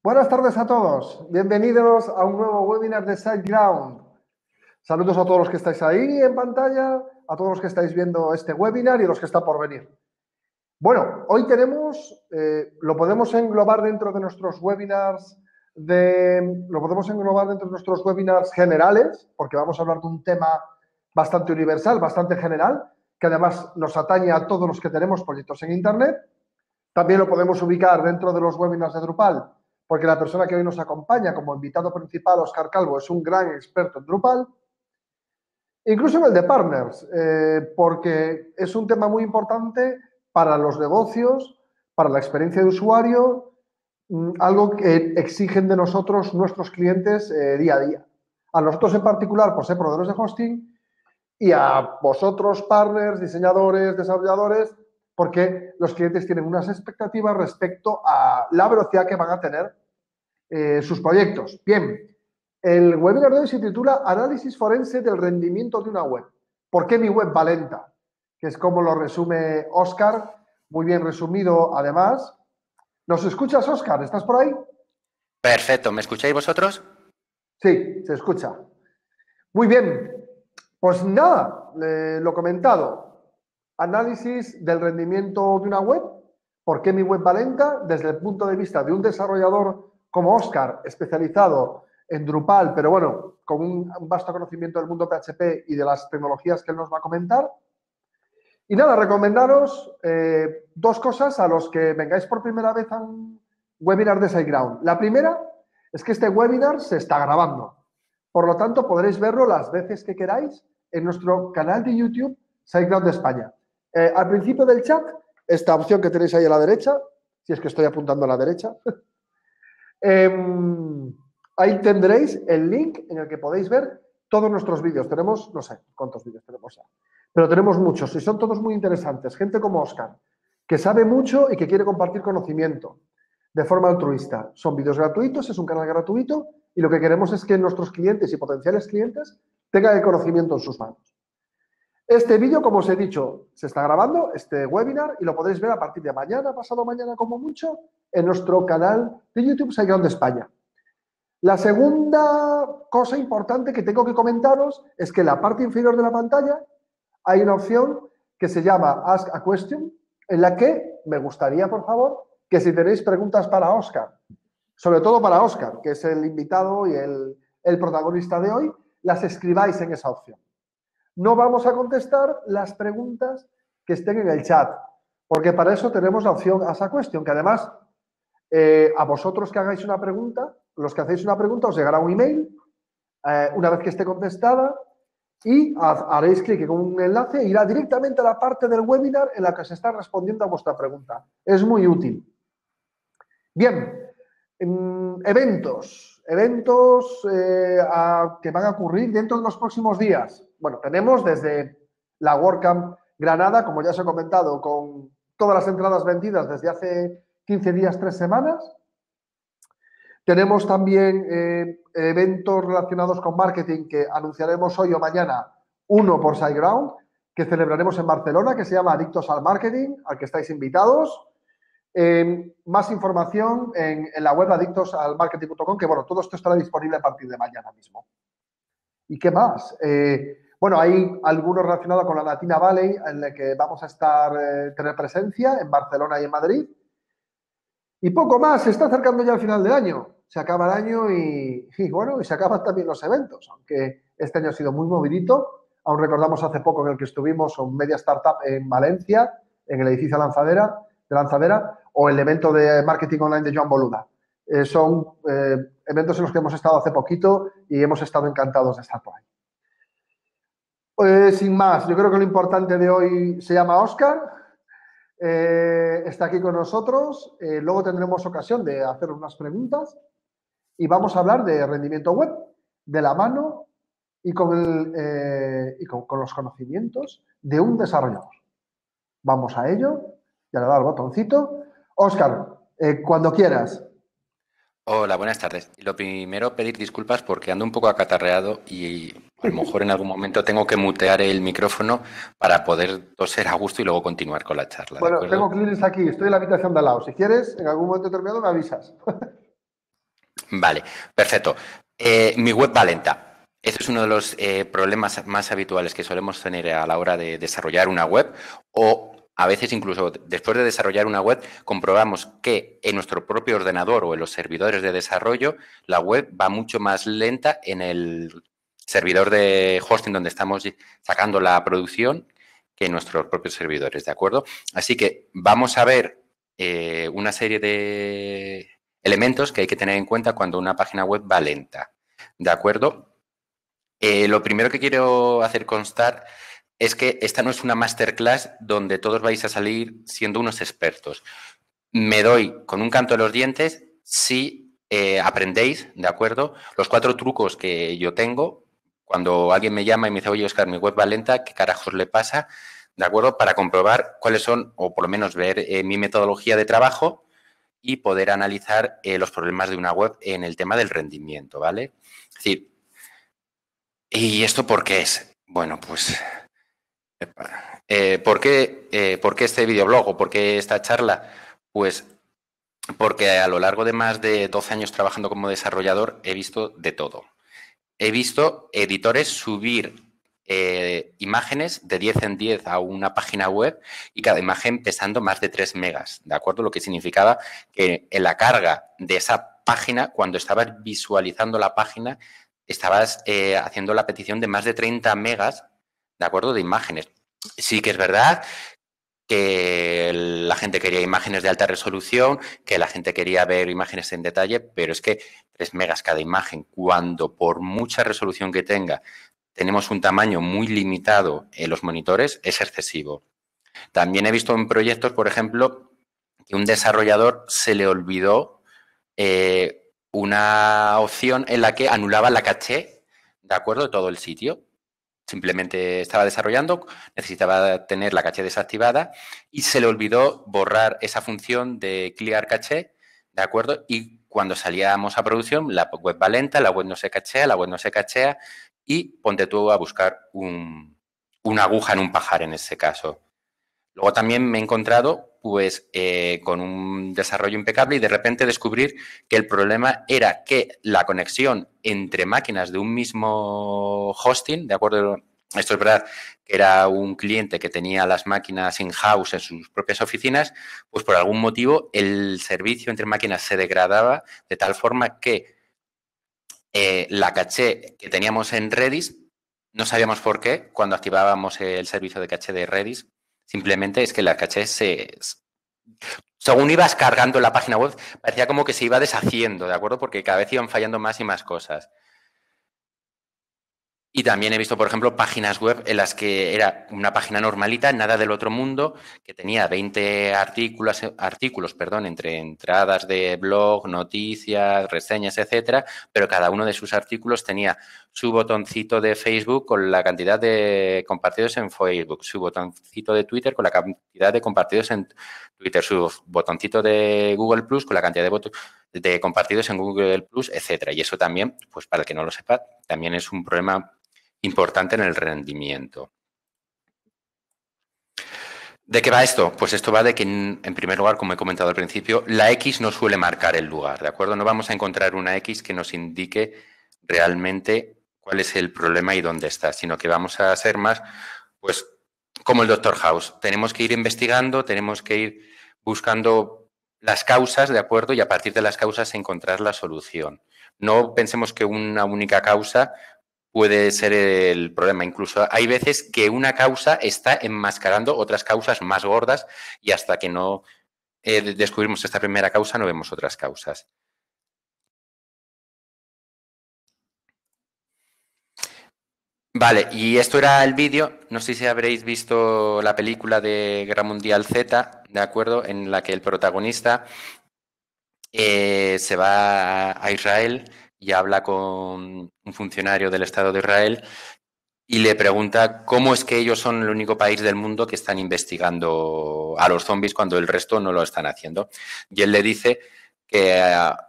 Buenas tardes a todos. Bienvenidos a un nuevo webinar de SiteGround. Saludos a todos los que estáis ahí en pantalla, a todos los que estáis viendo este webinar y los que están por venir. Bueno, hoy tenemos, lo podemos englobar dentro de nuestros webinars generales, porque vamos a hablar de un tema bastante universal, bastante general, que además nos atañe a todos los que tenemos proyectos en Internet. También lo podemos ubicar dentro de los webinars de Drupal, porque la persona que hoy nos acompaña como invitado principal, Óscar Calvo, es un gran experto en Drupal. Incluso en el de partners, porque es un tema muy importante para los negocios, para la experiencia de usuario, algo que exigen de nosotros nuestros clientes día a día. A nosotros en particular, por ser proveedores de hosting, y a vosotros, partners, diseñadores, desarrolladores, porque los clientes tienen unas expectativas respecto a la velocidad que van a tener sus proyectos. Bien, el webinar de hoy se titula Análisis forense del rendimiento de una web. ¿Por qué mi web va lenta? Que es como lo resume Óscar, muy bien resumido además. ¿Nos escuchas, Óscar? ¿Estás por ahí? Perfecto, ¿me escucháis vosotros? Sí, se escucha. Muy bien, pues nada, lo comentado. Análisis del rendimiento de una web. ¿Por qué mi web va lenta? Desde el punto de vista de un desarrollador como Óscar, especializado en Drupal, pero bueno, con un vasto conocimiento del mundo PHP y de las tecnologías que él nos va a comentar. Y nada, recomendaros dos cosas a los que vengáis por primera vez a un webinar de SiteGround. La primera es que este webinar se está grabando. Por lo tanto, podréis verlo las veces que queráis en nuestro canal de YouTube SiteGround de España. Al principio del chat, esta opción que tenéis ahí a la derecha, si es que estoy apuntando a la derecha, ahí tendréis el link en el que podéis ver todos nuestros vídeos. Tenemos, no sé cuántos vídeos tenemos ya, pero tenemos muchos y son todos muy interesantes. Gente como Óscar, que sabe mucho y que quiere compartir conocimiento de forma altruista. Son vídeos gratuitos, es un canal gratuito y lo que queremos es que nuestros clientes y potenciales clientes tengan el conocimiento en sus manos. Este vídeo, como os he dicho, se está grabando, este webinar, y lo podéis ver a partir de mañana, pasado mañana como mucho, en nuestro canal de YouTube SiteGround de España. La segunda cosa importante que tengo que comentaros es que en la parte inferior de la pantalla hay una opción que se llama Ask a Question, en la que me gustaría, por favor, que si tenéis preguntas para Óscar, sobre todo para Óscar, que es el invitado y el protagonista de hoy, las escribáis en esa opción. No vamos a contestar las preguntas que estén en el chat, porque para eso tenemos la opción Ask a Question, que además a vosotros que hagáis una pregunta, los que hacéis una pregunta, os llegará un email una vez que esté contestada y haréis clic en un enlace e irá directamente a la parte del webinar en la que se está respondiendo a vuestra pregunta. Es muy útil. Bien, eventos que van a ocurrir dentro de los próximos días. Bueno, tenemos desde la WordCamp Granada, como ya os he comentado, con todas las entradas vendidas desde hace 15 días, 3 semanas. Tenemos también eventos relacionados con marketing que anunciaremos hoy o mañana, uno por SiteGround, que celebraremos en Barcelona, que se llama Adictos al Marketing, al que estáis invitados. Más información en la web adictosalmarketing.com, que bueno, todo esto estará disponible a partir de mañana mismo. ¿Y qué más? Bueno, hay algunos relacionados con la Latina Valley, en el que vamos a tener presencia en Barcelona y en Madrid. Y poco más, se está acercando ya al final del año. Se acaba el año y bueno, y se acaban también los eventos, aunque este año ha sido muy movidito. Aún recordamos hace poco en el que estuvimos en Media Startup en Valencia, en el edificio de Lanzadera, o el evento de marketing online de Joan Boluda. Son eventos en los que hemos estado hace poquito y hemos estado encantados de estar por ahí. Sin más, yo creo que lo importante de hoy se llama Óscar. Está aquí con nosotros. Luego tendremos ocasión de hacer unas preguntas y vamos a hablar de rendimiento web de la mano y con los conocimientos de un desarrollador. Vamos a ello. Ya le he dado el botoncito. Óscar, cuando quieras. Hola, buenas tardes. Lo primero, pedir disculpas porque ando un poco acatarreado y A lo mejor en algún momento tengo que mutear el micrófono para poder toser a gusto y luego continuar con la charla, ¿de Bueno, tengo acuerdo? clientes aquí, estoy en la habitación de al lado. Si quieres, en algún momento determinado me avisas. Vale, perfecto. Mi web va lenta. Este es uno de los problemas más habituales que solemos tener a la hora de desarrollar una web o a veces incluso después de desarrollar una web comprobamos que en nuestro propio ordenador o en los servidores de desarrollo la web va mucho más lenta en el servidor de hosting donde estamos sacando la producción que en nuestros propios servidores, ¿de acuerdo? Así que vamos a ver una serie de elementos que hay que tener en cuenta cuando una página web va lenta, ¿de acuerdo? Lo primero que quiero hacer constar es que esta no es una masterclass donde todos vais a salir siendo unos expertos. Me doy con un canto de los dientes si aprendéis, ¿de acuerdo? Los 4 trucos que yo tengo cuando alguien me llama y me dice, oye, Oscar, mi web va lenta, ¿qué carajos le pasa? ¿De acuerdo? Para comprobar cuáles son, o por lo menos ver mi metodología de trabajo y poder analizar los problemas de una web en el tema del rendimiento, ¿vale? Es decir, ¿y esto por qué es? Bueno, pues, ¿por qué este videoblog o por qué esta charla? Pues porque a lo largo de más de 12 años trabajando como desarrollador he visto de todo. He visto editores subir imágenes de 10 en 10 a una página web y cada imagen pesando más de 3 megas, ¿de acuerdo? Lo que significaba que en la carga de esa página, cuando estabas visualizando la página, estabas haciendo la petición de más de 30 megas, ¿de acuerdo? De imágenes. Sí que es verdad que la gente quería imágenes de alta resolución, que la gente quería ver imágenes en detalle, pero es que 3 megas cada imagen, cuando por mucha resolución que tenga, tenemos un tamaño muy limitado en los monitores, es excesivo. También he visto en proyectos, por ejemplo, que un desarrollador se le olvidó una opción en la que anulaba la caché, ¿de acuerdo?, de todo el sitio. Simplemente estaba desarrollando, necesitaba tener la caché desactivada y se le olvidó borrar esa función de clear caché, ¿de acuerdo? Y cuando salíamos a producción, la web va lenta, la web no se cachea, la web no se cachea y ponte tú a buscar una aguja en un pajar en ese caso. Luego también me he encontrado pues con un desarrollo impecable y de repente descubrir que el problema era que la conexión entre máquinas de un mismo hosting, ¿de acuerdo? Esto es verdad que era un cliente que tenía las máquinas in-house en sus propias oficinas, pues por algún motivo el servicio entre máquinas se degradaba de tal forma que la caché que teníamos en Redis, no sabíamos por qué, cuando activábamos el servicio de caché de Redis, simplemente es que la caché según ibas cargando la página web, parecía como que se iba deshaciendo, ¿de acuerdo? Porque cada vez iban fallando más y más cosas. Y también he visto, por ejemplo, páginas web en las que era una página normalita, nada del otro mundo, que tenía 20 artículos, entre entradas de blog, noticias, reseñas, etcétera, pero cada uno de sus artículos tenía su botoncito de Facebook con la cantidad de compartidos en Facebook, su botoncito de Twitter con la cantidad de compartidos en Twitter, su botoncito de Google Plus con la cantidad de compartidos en Google Plus, etcétera. Y eso también, pues para el que no lo sepa, también es un problema importante en el rendimiento. ¿De qué va esto? Pues esto va de que, en primer lugar, como he comentado al principio, la X no suele marcar el lugar, ¿de acuerdo? No vamos a encontrar una X que nos indique realmente cuál es el problema y dónde está, sino que vamos a ser más, pues, como el Dr. House. Tenemos que ir investigando, tenemos que ir buscando las causas, ¿de acuerdo? Y a partir de las causas encontrar la solución. No pensemos que una única causa puede ser el problema. Incluso hay veces que una causa está enmascarando otras causas más gordas y hasta que no descubrimos esta primera causa no vemos otras causas. Vale, y esto era el vídeo. No sé si habréis visto la película de Guerra Mundial Z, ¿de acuerdo? En la que el protagonista se va a Israel y habla con un funcionario del Estado de Israel y le pregunta cómo es que ellos son el único país del mundo que están investigando a los zombies cuando el resto no lo están haciendo. Y él le dice que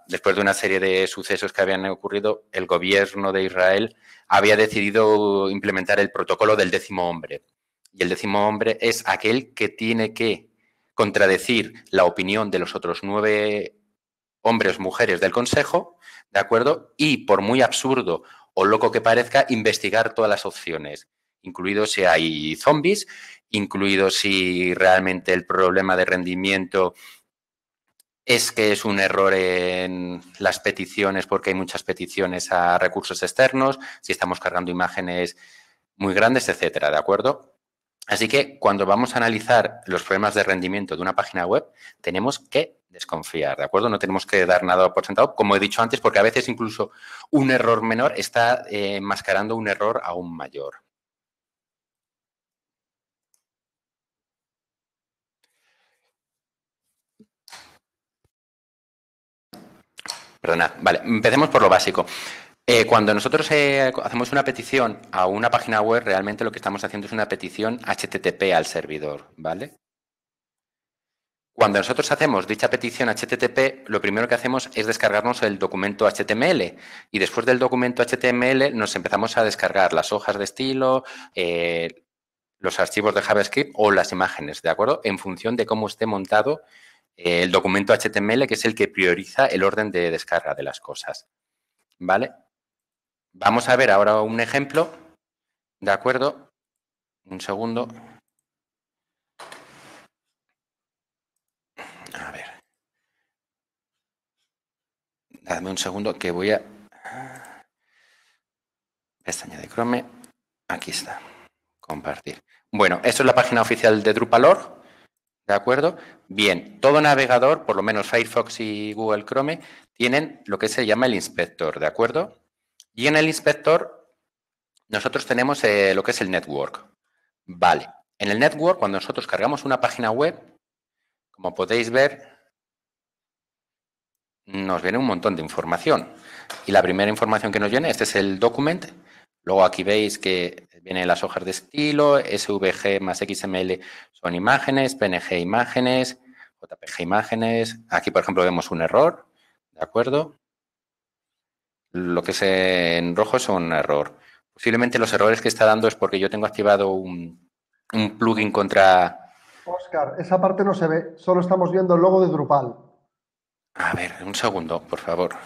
después de una serie de sucesos que habían ocurrido, el gobierno de Israel había decidido implementar el protocolo del 10.º hombre. Y el 10.º hombre es aquel que tiene que contradecir la opinión de los otros 9 hombres, mujeres del Consejo, ¿de acuerdo? Y por muy absurdo o loco que parezca, investigar todas las opciones, incluido si hay zombies, incluido si realmente el problema de rendimiento es que es un error en las peticiones porque hay muchas peticiones a recursos externos, si estamos cargando imágenes muy grandes, etcétera, ¿de acuerdo? Así que cuando vamos a analizar los problemas de rendimiento de una página web, tenemos que desconfiar, ¿de acuerdo? No tenemos que dar nada por sentado, como he dicho antes, porque a veces incluso un error menor está enmascarando un error aún mayor. Perdona, vale, empecemos por lo básico. Cuando nosotros hacemos una petición a una página web, realmente lo que estamos haciendo es una petición HTTP al servidor, ¿vale? Cuando nosotros hacemos dicha petición HTTP, lo primero que hacemos es descargarnos el documento HTML y después del documento HTML nos empezamos a descargar las hojas de estilo, los archivos de JavaScript o las imágenes, ¿de acuerdo? En función de cómo esté montado el documento HTML, que es el que prioriza el orden de descarga de las cosas, ¿vale? Vamos a ver ahora un ejemplo, ¿de acuerdo? Un segundo. A ver. Dame un segundo que voy a... Pestaña de Chrome. Aquí está. Compartir. Bueno, esto es la página oficial de Drupal.org, ¿de acuerdo? Bien, todo navegador, por lo menos Firefox y Google Chrome, tienen lo que se llama el inspector, ¿de acuerdo? Y en el inspector nosotros tenemos lo que es el network. Vale, en el network, cuando nosotros cargamos una página web, como podéis ver, nos viene un montón de información. Y la primera información que nos viene, este es el document. Luego aquí veis que vienen las hojas de estilo, SVG más XML son imágenes, PNG imágenes, JPG imágenes. Aquí, por ejemplo, vemos un error, ¿de acuerdo? Lo que es en rojo es un error. Posiblemente los errores que está dando es porque yo tengo activado un plugin contra... Óscar, esa parte no se ve, solo estamos viendo el logo de Drupal. A ver, un segundo, por favor.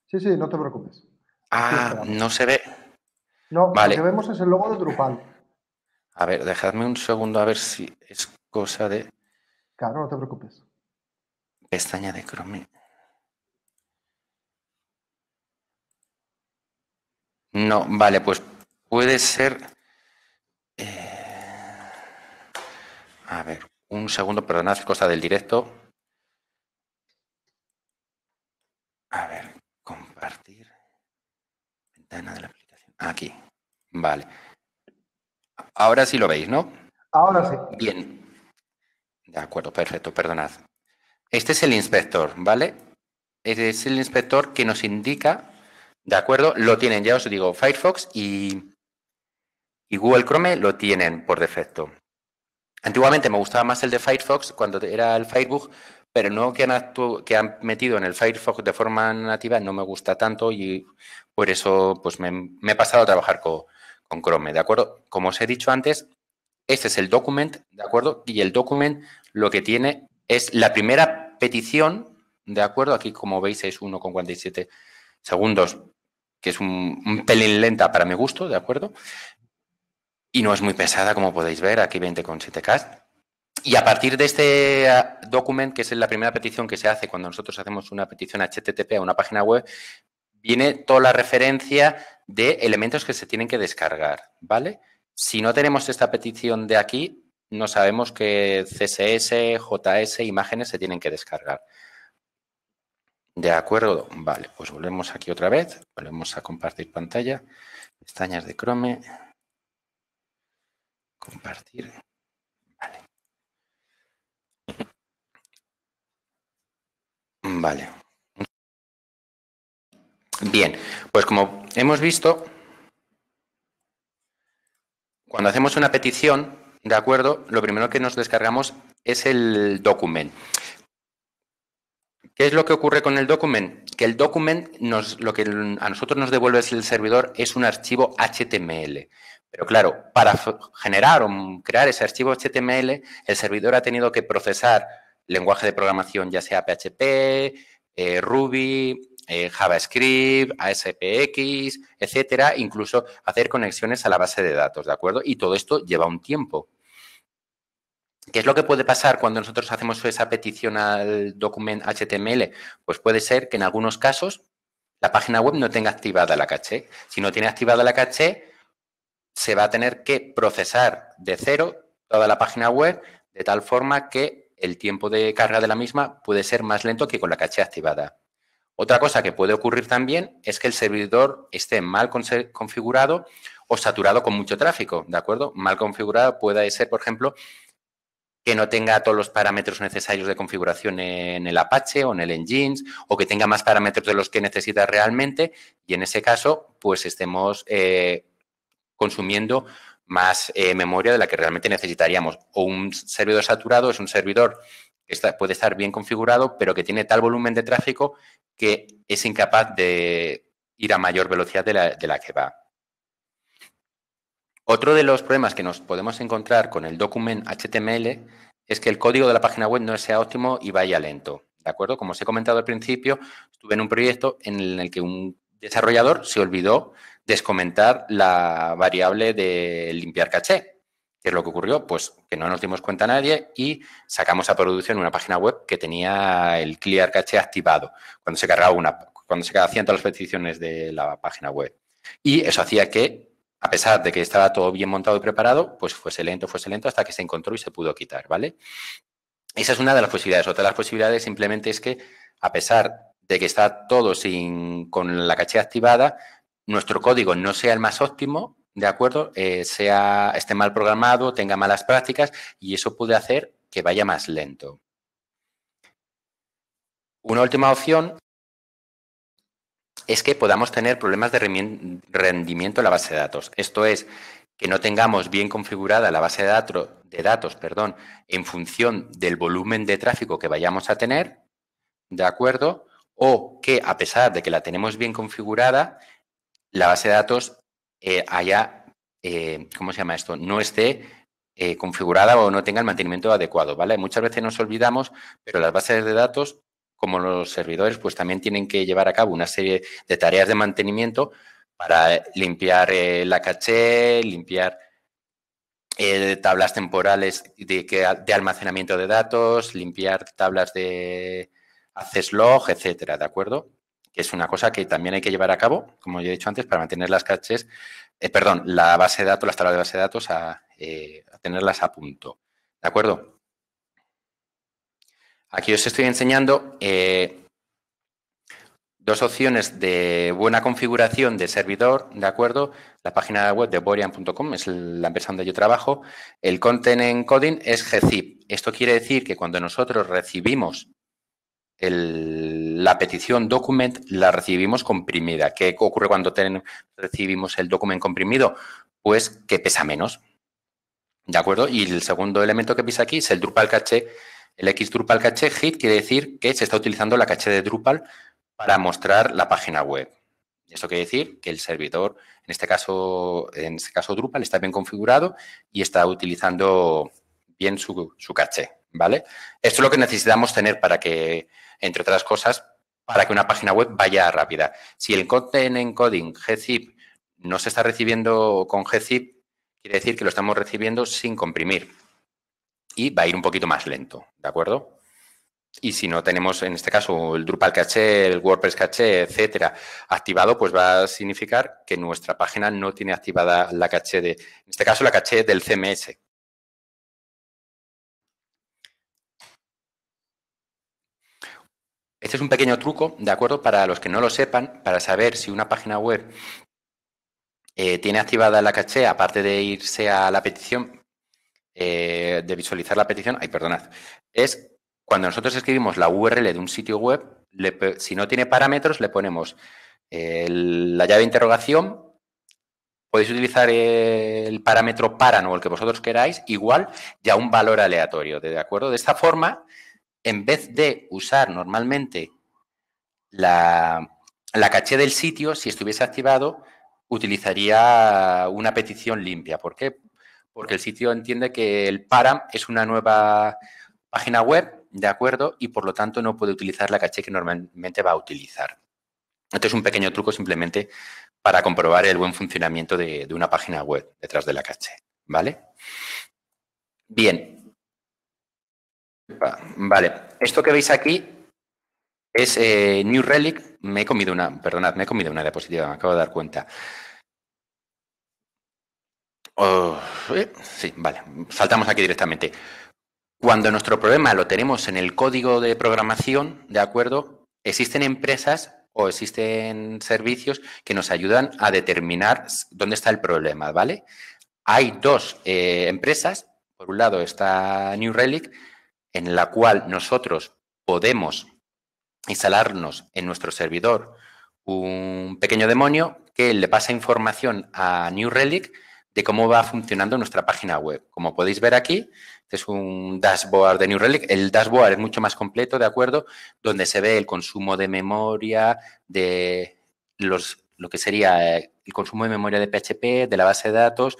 Sí, sí, no te preocupes. Estoy esperando. No se ve. No, lo que Vale. vemos es el logo de Drupal. A ver, dejadme un segundo a ver si es cosa de Claro, no te preocupes. pestaña de Chrome. No, vale, pues puede ser... a ver, un segundo, perdonad, es cosa del directo. A ver, compartir. Ventana de la aplicación. Aquí, vale. Ahora sí lo veis, ¿no? Ahora sí. Bien. De acuerdo, perfecto, perdonad. Este es el inspector, ¿vale? Este es el inspector que nos indica, ¿de acuerdo? Lo tienen, ya os digo, Firefox y Google Chrome lo tienen por defecto. Antiguamente me gustaba más el de Firefox cuando era el Firebug, pero no que han metido en el Firefox de forma nativa no me gusta tanto y por eso pues me he pasado a trabajar con Chrome, ¿de acuerdo? Como os he dicho antes, este es el document, ¿de acuerdo? Y el document lo que tiene es la primera petición, ¿de acuerdo? Aquí como veis es 1,47 segundos, que es un pelín lenta para mi gusto, ¿de acuerdo? Y no es muy pesada, como podéis ver, aquí 20,7K. Y a partir de este document, que es la primera petición que se hace cuando nosotros hacemos una petición HTTP a una página web, viene toda la referencia de elementos que se tienen que descargar, ¿vale? Si no tenemos esta petición de aquí, no sabemos que CSS, JS, imágenes se tienen que descargar. ¿De acuerdo? Vale, pues volvemos aquí otra vez, volvemos a compartir pantalla, pestañas de Chrome, compartir, vale. Vale. Bien, pues como hemos visto, cuando hacemos una petición, ¿de acuerdo? Lo primero que nos descargamos es el document. ¿Qué es lo que ocurre con el document? Que el document lo que a nosotros nos devuelve el servidor es un archivo HTML. Pero claro, para generar o crear ese archivo HTML, el servidor ha tenido que procesar lenguaje de programación, ya sea PHP, Ruby, JavaScript, ASPX, etcétera, incluso hacer conexiones a la base de datos, ¿de acuerdo? Y todo esto lleva un tiempo. ¿Qué es lo que puede pasar cuando nosotros hacemos esa petición al documento HTML? Pues puede ser que en algunos casos la página web no tenga activada la caché. Si no tiene activada la caché, se va a tener que procesar de cero toda la página web de tal forma que el tiempo de carga de la misma puede ser más lento que con la caché activada. Otra cosa que puede ocurrir también es que el servidor esté mal configurado o saturado con mucho tráfico, ¿de acuerdo? Mal configurado puede ser, por ejemplo, que no tenga todos los parámetros necesarios de configuración en el Apache o en el Nginx, o que tenga más parámetros de los que necesita realmente, y en ese caso, pues estemos consumiendo más memoria de la que realmente necesitaríamos. O un servidor saturado es un servidor que puede estar bien configurado, pero que tiene tal volumen de tráfico que es incapaz de ir a mayor velocidad de la que va. Otro de los problemas que nos podemos encontrar con el document HTML es que el código de la página web no sea óptimo y vaya lento, ¿de acuerdo? Como os he comentado al principio, estuve en un proyecto en el que un desarrollador se olvidó descomentar la variable de limpiar caché. ¿Qué es lo que ocurrió? Pues que no nos dimos cuenta nadie y sacamos a producción una página web que tenía el clear caché activado cuando se cargaba cuando se hacían todas las peticiones de la página web. Y eso hacía que, a pesar de que estaba todo bien montado y preparado, pues fuese lento hasta que se encontró y se pudo quitar, ¿vale? Esa es una de las posibilidades. Otra de las posibilidades simplemente es que, a pesar de que está todo con la caché activada, nuestro código no sea el más óptimo, ¿de acuerdo? Esté mal programado, tenga malas prácticas y eso puede hacer que vaya más lento. Una última opción es que podamos tener problemas de rendimiento en la base de datos. Esto es, que no tengamos bien configurada la base de datos, en función del volumen de tráfico que vayamos a tener, ¿de acuerdo? O que, a pesar de que la tenemos bien configurada, la base de datos ¿cómo se llama esto? No esté configurada o no tenga el mantenimiento adecuado, ¿vale? Muchas veces nos olvidamos, pero las bases de datos, como los servidores, pues también tienen que llevar a cabo una serie de tareas de mantenimiento para limpiar la caché, limpiar tablas temporales de almacenamiento de datos, limpiar tablas de access log, etcétera, ¿de acuerdo? Que es una cosa que también hay que llevar a cabo, como ya he dicho antes, para mantener las cachés, la base de datos, las tablas de base de datos a tenerlas a punto, ¿de acuerdo? Aquí os estoy enseñando dos opciones de buena configuración de servidor, ¿de acuerdo? La página web de Borian.com es la empresa donde yo trabajo. El content encoding es gzip. Esto quiere decir que cuando nosotros recibimos la petición document, la recibimos comprimida. ¿Qué ocurre cuando recibimos el document comprimido? Pues que pesa menos, ¿de acuerdo? Y el segundo elemento que pisa aquí es el Drupal caché. El XDrupal caché hit quiere decir que se está utilizando la caché de Drupal para mostrar la página web. Esto quiere decir que el servidor, en este caso Drupal, está bien configurado y está utilizando bien su caché, ¿vale? Esto es lo que necesitamos tener para que, entre otras cosas, para que una página web vaya rápida. Si el content encoding gzip no se está recibiendo con gzip, quiere decir que lo estamos recibiendo sin comprimir y va a ir un poquito más lento, ¿de acuerdo? Y si no tenemos, en este caso, el Drupal caché, el WordPress caché, etcétera, activado, pues va a significar que nuestra página no tiene activada la caché en este caso, la caché del CMS. Este es un pequeño truco, ¿de acuerdo? Para los que no lo sepan, para saber si una página web tiene activada la caché, aparte de irse a la petición, de visualizar la petición, perdonad, es cuando nosotros escribimos la URL de un sitio web, si no tiene parámetros, le ponemos la llave de interrogación, podéis utilizar el parámetro paran o el que vosotros queráis, igual ya un valor aleatorio, ¿de acuerdo? De esta forma, en vez de usar normalmente la caché del sitio, si estuviese activado, utilizaría una petición limpia. ¿Por qué? Porque el sitio entiende que el param es una nueva página web, ¿de acuerdo? Y por lo tanto no puede utilizar la caché que normalmente va a utilizar. Esto es un pequeño truco simplemente para comprobar el buen funcionamiento de una página web detrás de la caché, ¿vale? Bien. Vale. Esto que veis aquí es New Relic. Me he comido una diapositiva, me acabo de dar cuenta. Sí, vale. Saltamos aquí directamente. Cuando nuestro problema lo tenemos en el código de programación, ¿de acuerdo? Existen empresas o existen servicios que nos ayudan a determinar dónde está el problema, ¿vale? Hay dos empresas. Por un lado está New Relic, en la cual nosotros podemos instalarnos en nuestro servidor un pequeño demonio que le pasa información a New Relic de cómo va funcionando nuestra página web. Como podéis ver aquí, este es un dashboard de New Relic. El dashboard es mucho más completo, ¿de acuerdo? Donde se ve el consumo de memoria, de lo que sería el consumo de memoria de PHP, de la base de datos,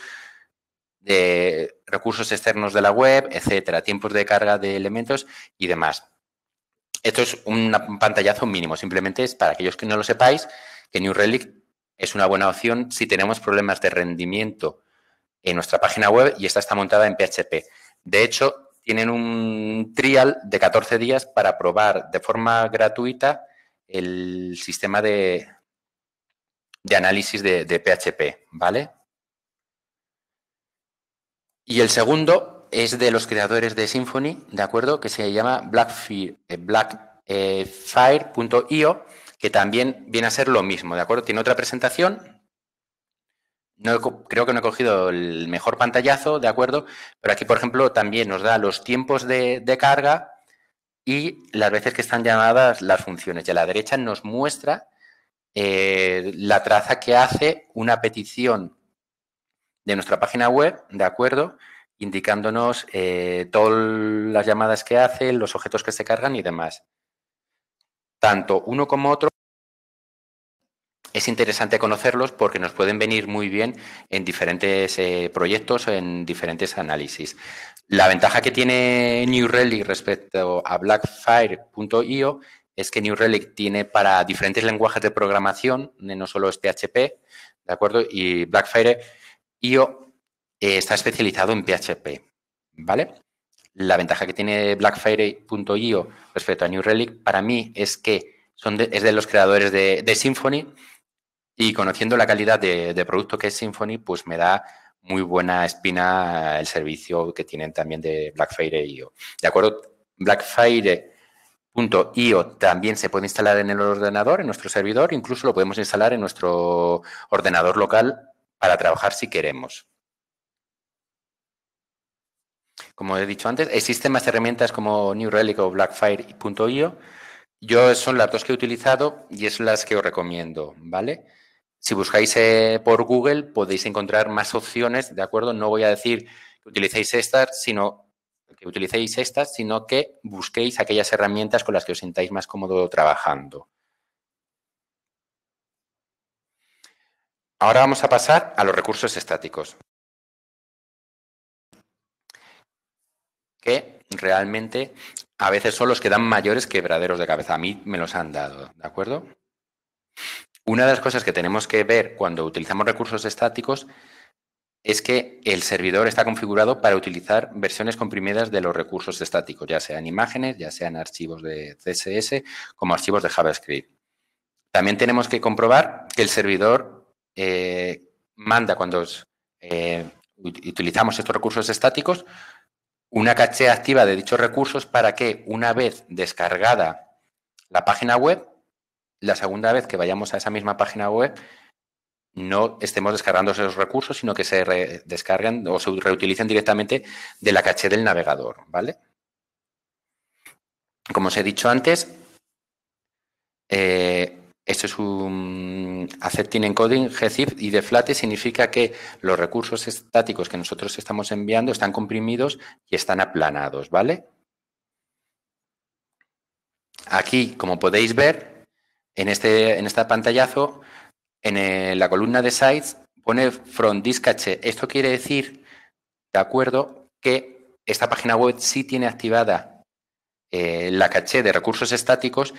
de recursos externos de la web, etcétera, tiempos de carga de elementos y demás. Esto es un pantallazo mínimo, simplemente es para aquellos que no lo sepáis, que New Relic es una buena opción si tenemos problemas de rendimiento en nuestra página web y esta está montada en PHP. De hecho, tienen un trial de 14 días para probar de forma gratuita el sistema de análisis de PHP, ¿vale? Y el segundo es de los creadores de Symfony, ¿de acuerdo? Que se llama Blackfire.io, que también viene a ser lo mismo, ¿de acuerdo? Tiene otra presentación. Creo que no he cogido el mejor pantallazo, ¿de acuerdo? Pero aquí, por ejemplo, también nos da los tiempos de carga y las veces que están llamadas las funciones. Y a la derecha nos muestra la traza que hace una petición de nuestra página web, ¿de acuerdo? Indicándonos todas las llamadas que hace, los objetos que se cargan y demás. Tanto uno como otro es interesante conocerlos porque nos pueden venir muy bien en diferentes proyectos o en diferentes análisis. La ventaja que tiene New Relic respecto a Blackfire.io es que New Relic tiene para diferentes lenguajes de programación, no solo es PHP, ¿de acuerdo? Y Blackfire.io está especializado en PHP, ¿vale? La ventaja que tiene Blackfire.io respecto a New Relic para mí es que es de los creadores de Symfony y conociendo la calidad de producto que es Symfony, pues me da muy buena espina el servicio que tienen también de Blackfire.io. ¿De acuerdo? Blackfire.io también se puede instalar en el ordenador, en nuestro servidor, incluso lo podemos instalar en nuestro ordenador local para trabajar si queremos. Como he dicho antes, existen más herramientas como New Relic o Blackfire.io. Yo son las dos que he utilizado y es las que os recomiendo, ¿vale? Si buscáis por Google podéis encontrar más opciones, ¿de acuerdo? No voy a decir que utilicéis estas, sino que busquéis aquellas herramientas con las que os sintáis más cómodo trabajando. Ahora vamos a pasar a los recursos estáticos, que realmente a veces son los que dan mayores quebraderos de cabeza. A mí me los han dado, ¿de acuerdo? Una de las cosas que tenemos que ver cuando utilizamos recursos estáticos es que el servidor está configurado para utilizar versiones comprimidas de los recursos estáticos, ya sean imágenes, ya sean archivos de CSS, como archivos de JavaScript. También tenemos que comprobar que el servidor manda cuando utilizamos estos recursos estáticos una caché activa de dichos recursos para que una vez descargada la página web, la segunda vez que vayamos a esa misma página web, no estemos descargando esos recursos, sino que se descarguen o se reutilicen directamente de la caché del navegador, ¿vale? Como os he dicho antes, esto es un accepting encoding, gzip y deflate significa que los recursos estáticos que nosotros estamos enviando están comprimidos y están aplanados, ¿vale? Aquí, como podéis ver, en esta pantallazo, la columna de sites, pone from this cache. Esto quiere decir, de acuerdo, que esta página web sí tiene activada la caché de recursos estáticos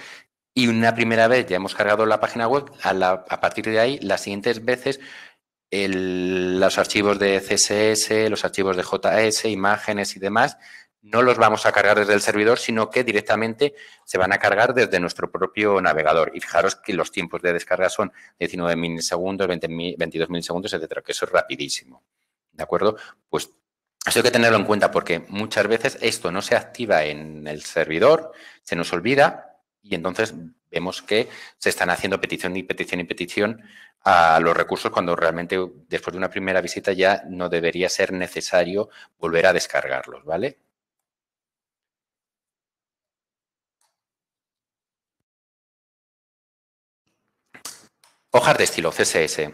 y una primera vez ya hemos cargado la página web, a partir de ahí, las siguientes veces, los archivos de CSS, los archivos de JS, imágenes y demás, no los vamos a cargar desde el servidor, sino que directamente se van a cargar desde nuestro propio navegador. Y fijaros que los tiempos de descarga son 19 milisegundos, 22 milisegundos, etcétera, que eso es rapidísimo. ¿De acuerdo? Pues eso hay que tenerlo en cuenta porque muchas veces esto no se activa en el servidor, se nos olvida y entonces vemos que se están haciendo petición y petición y petición a los recursos cuando realmente después de una primera visita ya no debería ser necesario volver a descargarlos, ¿vale? Hojas de estilo, CSS.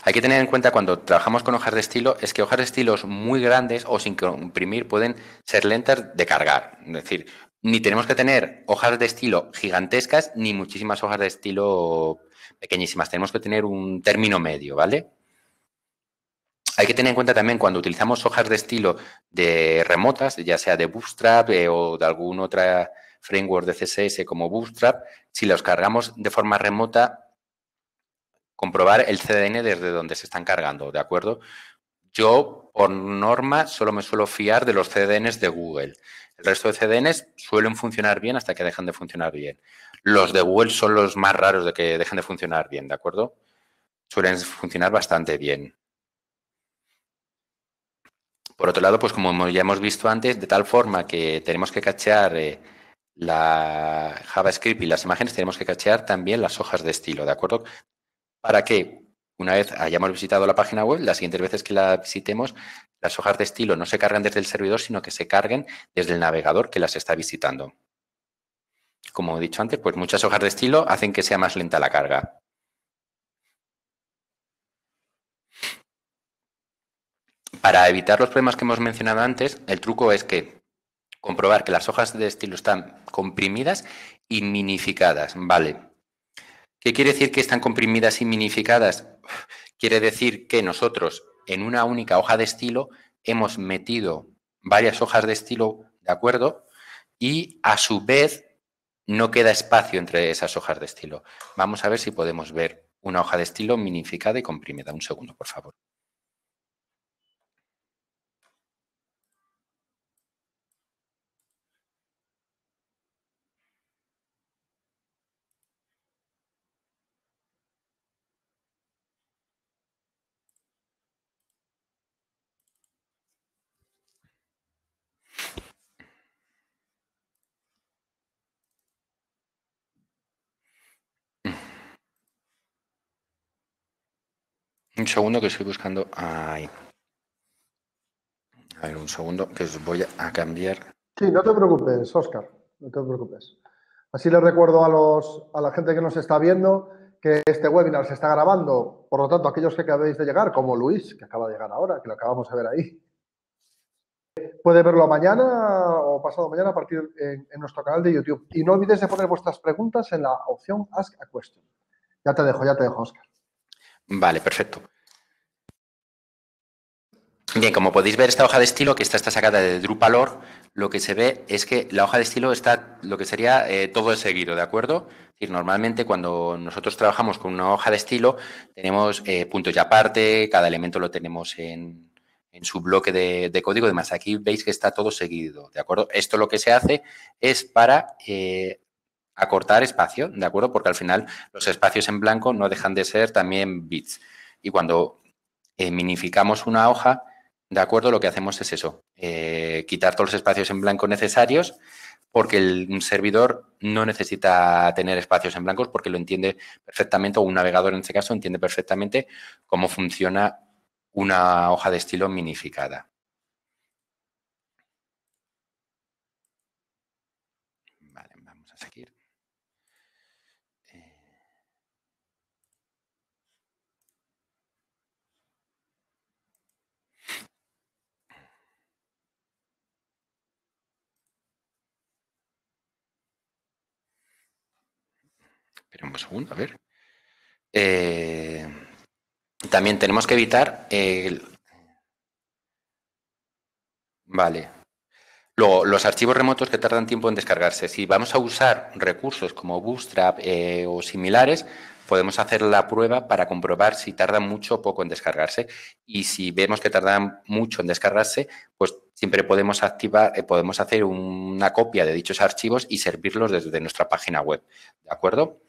Hay que tener en cuenta cuando trabajamos con hojas de estilo, es que hojas de estilos muy grandes o sin comprimir pueden ser lentas de cargar. Es decir, ni tenemos que tener hojas de estilo gigantescas ni muchísimas hojas de estilo pequeñísimas. Tenemos que tener un término medio, ¿vale? Hay que tener en cuenta también cuando utilizamos hojas de estilo de remotas, ya sea de Bootstrap o de algún otra framework de CSS como Bootstrap, si los cargamos de forma remota, comprobar el CDN desde donde se están cargando, ¿de acuerdo? Yo, por norma, solo me suelo fiar de los CDNs de Google. El resto de CDNs suelen funcionar bien hasta que dejan de funcionar bien. Los de Google son los más raros de que dejen de funcionar bien, ¿de acuerdo? Suelen funcionar bastante bien. Por otro lado, pues como ya hemos visto antes, de tal forma que tenemos que cachear la JavaScript y las imágenes, tenemos que cachear también las hojas de estilo, ¿de acuerdo? Para que una vez hayamos visitado la página web, las siguientes veces que la visitemos, las hojas de estilo no se cargan desde el servidor, sino que se carguen desde el navegador que las está visitando. Como he dicho antes, pues muchas hojas de estilo hacen que sea más lenta la carga. Para evitar los problemas que hemos mencionado antes, el truco es que comprobar que las hojas de estilo están comprimidas y minificadas. Vale. ¿Qué quiere decir que están comprimidas y minificadas? Quiere decir que nosotros en una única hoja de estilo hemos metido varias hojas de estilo, ¿de acuerdo? Y a su vez no queda espacio entre esas hojas de estilo. Vamos a ver si podemos ver una hoja de estilo minificada y comprimida. Un segundo, por favor. Un segundo que estoy buscando. Ahí. A ver, un segundo que os voy a cambiar. Sí, no te preocupes, Óscar, no te preocupes. Así les recuerdo a la gente que nos está viendo que este webinar se está grabando. Por lo tanto, aquellos que acabéis de llegar, como Luis, que acaba de llegar ahora, que lo acabamos de ver ahí, puede verlo mañana o pasado mañana a partir en nuestro canal de YouTube. Y no olvides de poner vuestras preguntas en la opción Ask a Question. Ya te dejo, Óscar. Vale, perfecto. Bien, como podéis ver, esta hoja de estilo, que está sacada de Drupal.org, lo que se ve es que la hoja de estilo está lo que sería todo de seguido, ¿de acuerdo? Es decir, normalmente cuando nosotros trabajamos con una hoja de estilo, tenemos puntos y aparte, cada elemento lo tenemos en su bloque de código y demás. Aquí veis que está todo seguido, ¿de acuerdo? Esto lo que se hace es para acortar espacio, ¿de acuerdo? Porque al final los espacios en blanco no dejan de ser también bits. Y cuando minificamos una hoja, ¿de acuerdo? Lo que hacemos es eso, quitar todos los espacios en blanco necesarios porque un servidor no necesita tener espacios en blancos porque lo entiende perfectamente, o un navegador en este caso entiende perfectamente cómo funciona una hoja de estilo minificada. Vale, vamos a seguir. Esperemos un segundo, a ver. También tenemos que evitar vale. Luego, los archivos remotos que tardan tiempo en descargarse. Si vamos a usar recursos como Bootstrap o similares, podemos hacer la prueba para comprobar si tardan mucho o poco en descargarse. Y si vemos que tardan mucho en descargarse, pues siempre podemos podemos hacer una copia de dichos archivos y servirlos desde nuestra página web. ¿De acuerdo?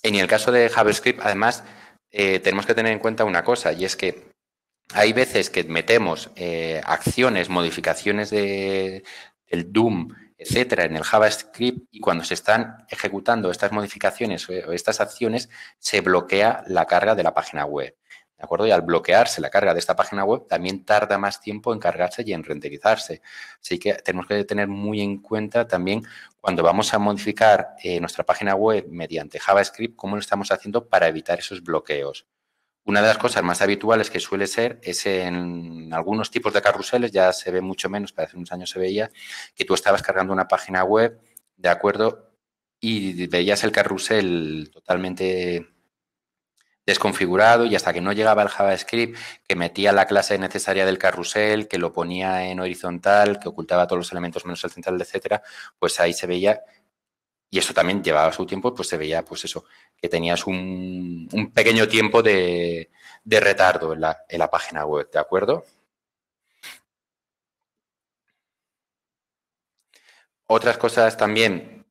En el caso de JavaScript, además, tenemos que tener en cuenta una cosa, y es que hay veces que metemos acciones, modificaciones del DOM, etcétera, en el JavaScript, y cuando se están ejecutando estas modificaciones o estas acciones, se bloquea la carga de la página web. ¿De acuerdo? Y al bloquearse la carga de esta página web, también tarda más tiempo en cargarse y en renderizarse. Así que tenemos que tener muy en cuenta también cuando vamos a modificar nuestra página web mediante JavaScript, cómo lo estamos haciendo para evitar esos bloqueos. Una de las cosas más habituales que suele ser es en algunos tipos de carruseles, ya se ve mucho menos, pero hace unos años se veía, que tú estabas cargando una página web, ¿de acuerdo? Y veías el carrusel totalmente desconfigurado y hasta que no llegaba el JavaScript que metía la clase necesaria del carrusel, que lo ponía en horizontal, que ocultaba todos los elementos menos el central, etcétera, pues ahí se veía, y eso también llevaba su tiempo, pues se veía, pues eso, que tenías un pequeño tiempo de retardo en la página web, ¿de acuerdo? Otras cosas también.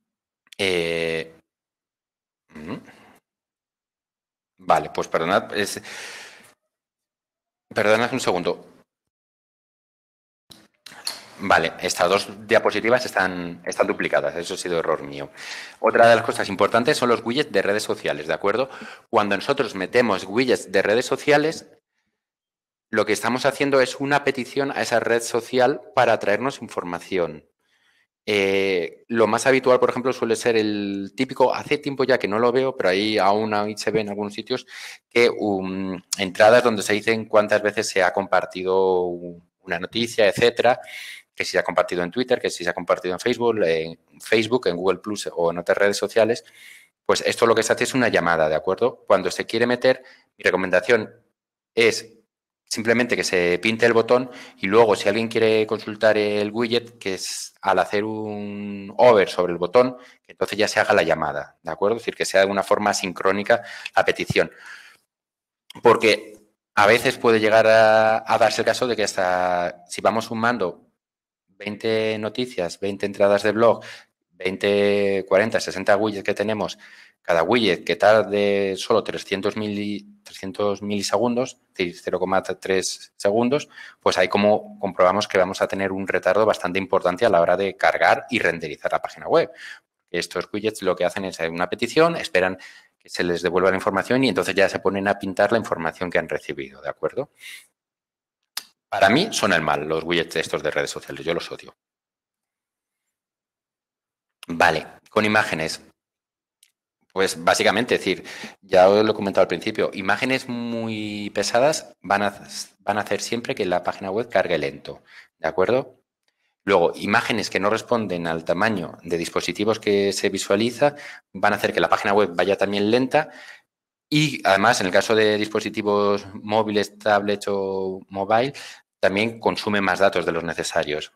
Vale, pues perdonad un segundo. Vale, estas dos diapositivas están duplicadas, eso ha sido error mío. Otra de las cosas importantes son los widgets de redes sociales, ¿de acuerdo? Cuando nosotros metemos widgets de redes sociales, lo que estamos haciendo es una petición a esa red social para traernos información. Lo más habitual, por ejemplo, suele ser el típico, hace tiempo ya que no lo veo, pero ahí aún se ve en algunos sitios, que entradas donde se dicen cuántas veces se ha compartido una noticia, etcétera, que si se ha compartido en Twitter, que si se ha compartido en Google Plus o en otras redes sociales, pues esto lo que se hace es una llamada, ¿de acuerdo? Cuando se quiere meter, mi recomendación es simplemente que se pinte el botón y luego si alguien quiere consultar el widget, que es al hacer un hover sobre el botón, que entonces ya se haga la llamada, ¿de acuerdo? Es decir, que sea de una forma sincrónica la petición. Porque a veces puede llegar a darse el caso de que hasta si vamos sumando 20 noticias, 20 entradas de blog, 20, 40, 60 widgets que tenemos, cada widget que tarde solo 300 milisegundos, es decir, 0,3 segundos, pues ahí como comprobamos que vamos a tener un retardo bastante importante a la hora de cargar y renderizar la página web. Estos widgets lo que hacen es una petición, esperan que se les devuelva la información y entonces ya se ponen a pintar la información que han recibido, ¿de acuerdo? Para mí son el mal los widgets estos de redes sociales, yo los odio. Vale, con imágenes. Pues básicamente, es decir, ya os lo he comentado al principio, imágenes muy pesadas van a hacer siempre que la página web cargue lento, ¿de acuerdo? Luego, imágenes que no responden al tamaño de dispositivos que se visualiza van a hacer que la página web vaya también lenta y además, en el caso de dispositivos móviles, tablets o mobile, también consume más datos de los necesarios.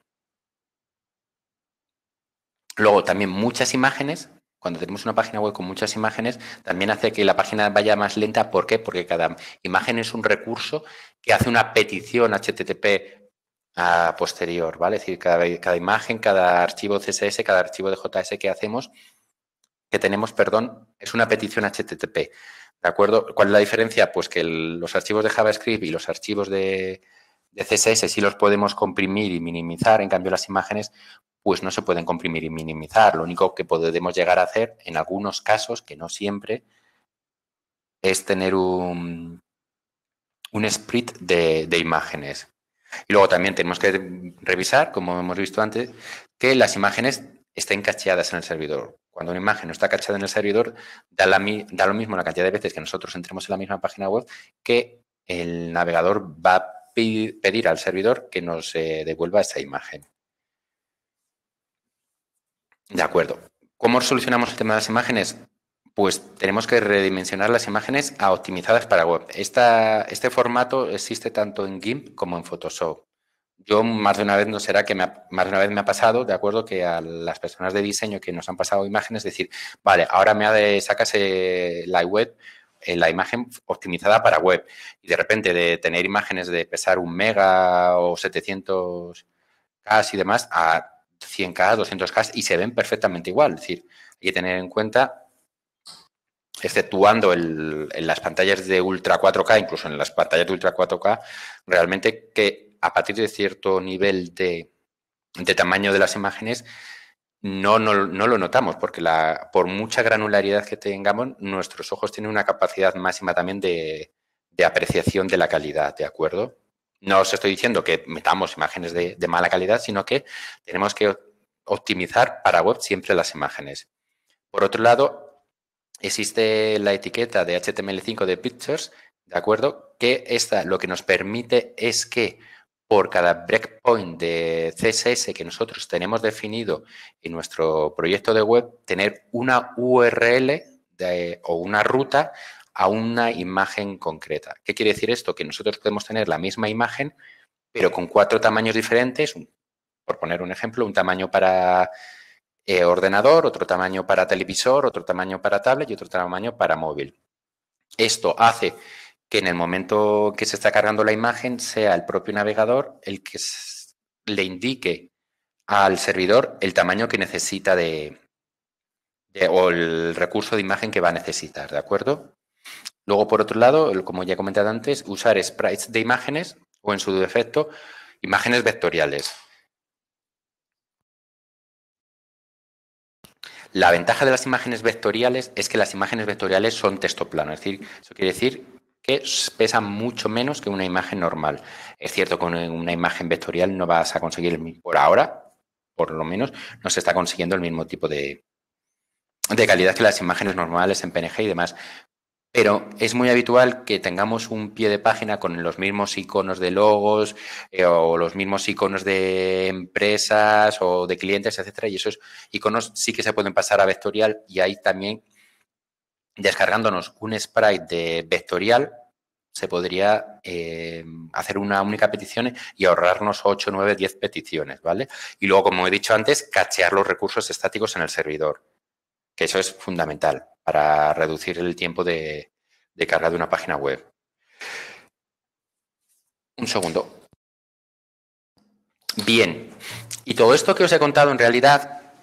Luego, también muchas imágenes, cuando tenemos una página web con muchas imágenes, también hace que la página vaya más lenta. ¿Por qué? Porque cada imagen es un recurso que hace una petición HTTP a posterior, ¿vale? Es decir, cada imagen, cada archivo CSS, cada archivo de JS que tenemos, perdón, es una petición HTTP, ¿de acuerdo? ¿Cuál es la diferencia? Pues que los archivos de JavaScript y los archivos de CSS sí los podemos comprimir y minimizar, en cambio las imágenes pues no se pueden comprimir y minimizar. Lo único que podemos llegar a hacer en algunos casos, que no siempre, es tener un split de imágenes. Y luego también tenemos que revisar, como hemos visto antes, que las imágenes estén cacheadas en el servidor. Cuando una imagen no está cachada en el servidor, da lo mismo la cantidad de veces que nosotros entremos en la misma página web que el navegador va a pedir al servidor que nos devuelva esa imagen. De acuerdo. ¿Cómo solucionamos el tema de las imágenes? Pues tenemos que redimensionar las imágenes a optimizadas para web. Este formato existe tanto en GIMP como en Photoshop. Yo más de una vez, no será que más de una vez me ha pasado, de acuerdo, que a las personas de diseño que nos han pasado imágenes, decir, vale, ahora sacas la web, la imagen optimizada para web. Y de repente de tener imágenes de pesar 1 mega o 700K y demás a 100K, 200K y se ven perfectamente igual. Es decir, hay que tener en cuenta, exceptuando en las pantallas de Ultra 4K, incluso en las pantallas de Ultra 4K, realmente que a partir de cierto nivel de tamaño de las imágenes no lo notamos, porque por mucha granularidad que tengamos, nuestros ojos tienen una capacidad máxima también de apreciación de la calidad, ¿de acuerdo? No os estoy diciendo que metamos imágenes de mala calidad, sino que tenemos que optimizar para web siempre las imágenes. Por otro lado, existe la etiqueta de HTML5 de Pictures, ¿de acuerdo? Que esta lo que nos permite es que por cada breakpoint de CSS que nosotros tenemos definido en nuestro proyecto de web, tener una URL o una ruta a una imagen concreta. ¿Qué quiere decir esto? Que nosotros podemos tener la misma imagen, pero con 4 tamaños diferentes, por poner un ejemplo, un tamaño para ordenador, otro tamaño para televisor, otro tamaño para tablet y otro tamaño para móvil. Esto hace que en el momento que se está cargando la imagen sea el propio navegador el que le indique al servidor el tamaño que necesita o el recurso de imagen que va a necesitar, ¿de acuerdo? Luego, por otro lado, como ya he comentado antes, usar sprites de imágenes o, en su defecto, imágenes vectoriales. La ventaja de las imágenes vectoriales es que las imágenes vectoriales son texto plano, es decir, eso quiere decir que pesan mucho menos que una imagen normal. Es cierto que con una imagen vectorial no vas a conseguir, por ahora, por lo menos, no se está consiguiendo el mismo tipo de calidad que las imágenes normales en PNG y demás. Pero es muy habitual que tengamos un pie de página con los mismos iconos de logos o los mismos iconos de empresas o de clientes, etcétera, y esos iconos sí que se pueden pasar a vectorial y ahí también, descargándonos un sprite de vectorial, se podría hacer una única petición y ahorrarnos 8, 9, 10 peticiones, ¿vale? Y luego, como he dicho antes, cachear los recursos estáticos en el servidor, que eso es fundamental para reducir el tiempo de carga de una página web. Un segundo. Bien, y todo esto que os he contado en realidad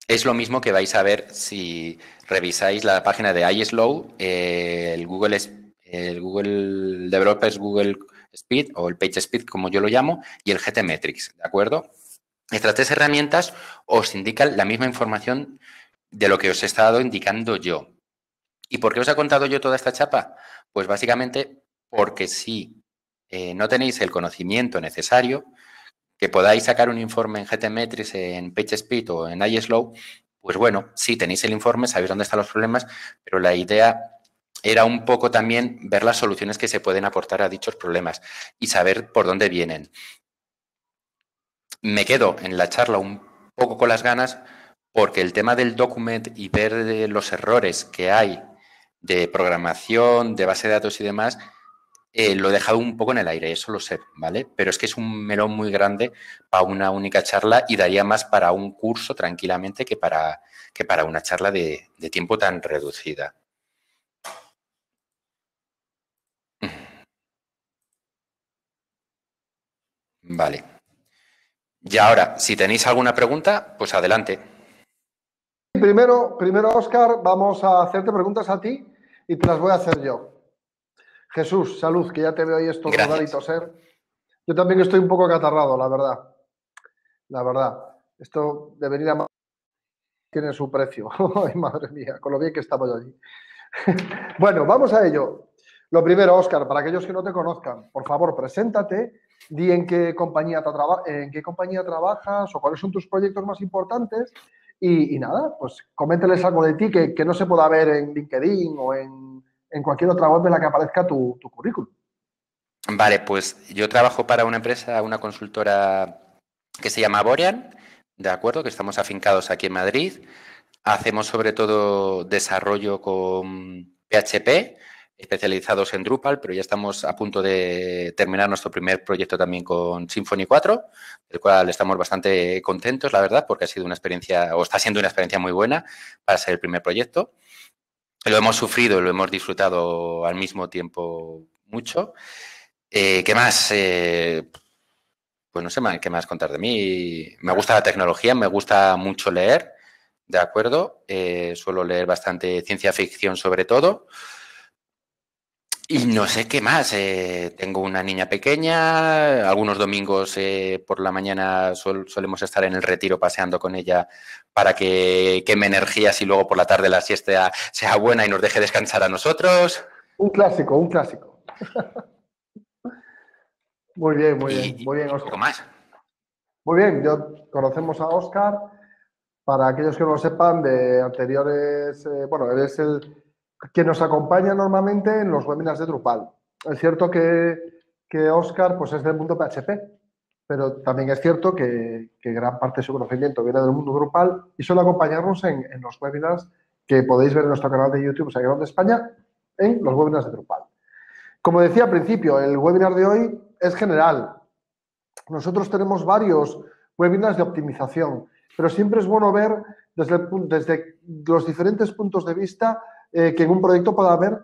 es lo mismo que vais a ver si revisáis la página de iSlow, el Google Developers Google Speed o el PageSpeed, como yo lo llamo, y el GTmetrix, ¿de acuerdo? Estas 3 herramientas os indican la misma información de lo que os he estado indicando yo. ¿Y por qué os he contado yo toda esta chapa? Pues básicamente porque si no tenéis el conocimiento necesario, que podáis sacar un informe en GTmetrix, en PageSpeed o en iSlow, pues bueno, sí tenéis el informe, sabéis dónde están los problemas, pero la idea era un poco también ver las soluciones que se pueden aportar a dichos problemas y saber por dónde vienen. Me quedo en la charla un poco con las ganas porque el tema del document y ver los errores que hay de programación, de base de datos y demás, lo he dejado un poco en el aire, eso lo sé, ¿vale? Pero es que es un melón muy grande para una única charla y daría más para un curso tranquilamente que para una charla de tiempo tan reducida. Vale. Y ahora, si tenéis alguna pregunta, pues adelante. Primero, Óscar, vamos a hacerte preguntas a ti y te las voy a hacer yo. Jesús, salud, que ya te veo ahí estornudar y toser. Yo también estoy un poco acatarrado, la verdad. La verdad. Esto de venir a Madrid tiene su precio. Ay, madre mía, con lo bien que estamos allí. Bueno, vamos a ello. Lo primero, Óscar, para aquellos que no te conozcan, por favor, preséntate, di en qué compañía trabajas o cuáles son tus proyectos más importantes y nada, pues coménteles algo de ti que no se pueda ver en LinkedIn o en cualquier otra web en la que aparezca tu currículum. Vale, pues yo trabajo para una empresa, una consultora que se llama Borean, ¿de acuerdo? Que estamos afincados aquí en Madrid. hacemos sobre todo desarrollo con PHP, especializados en Drupal, pero ya estamos a punto de terminar nuestro primer proyecto también con Symfony 4, del cual estamos bastante contentos, la verdad, porque ha sido una experiencia, o está siendo una experiencia muy buena para ser el primer proyecto. Lo hemos sufrido, lo hemos disfrutado al mismo tiempo mucho. ¿Qué más? Pues no sé qué más contar de mí. Me gusta la tecnología, me gusta mucho leer, ¿de acuerdo? Suelo leer bastante ciencia ficción sobre todo. Y no sé qué más. Tengo una niña pequeña. Algunos domingos por la mañana solemos estar en el retiro paseando con ella para que queme energías y luego por la tarde la siesta sea buena y nos deje descansar a nosotros. Un clásico, un clásico. Y, Muy bien, y poco Óscar. más. Muy bien, conocemos a Óscar. Para aquellos que no lo sepan, de anteriores, bueno, él es el que nos acompaña normalmente en los webinars de Drupal. Es cierto que Óscar pues, es del mundo PHP, pero también es cierto que gran parte de su conocimiento viene del mundo Drupal y suele acompañarnos en los webinars que podéis ver en nuestro canal de YouTube, Sagrado de España, en los webinars de Drupal. Como decía al principio, el webinar de hoy es general. Nosotros tenemos varios webinars de optimización, pero siempre es bueno ver desde los diferentes puntos de vista que en un proyecto pueda haber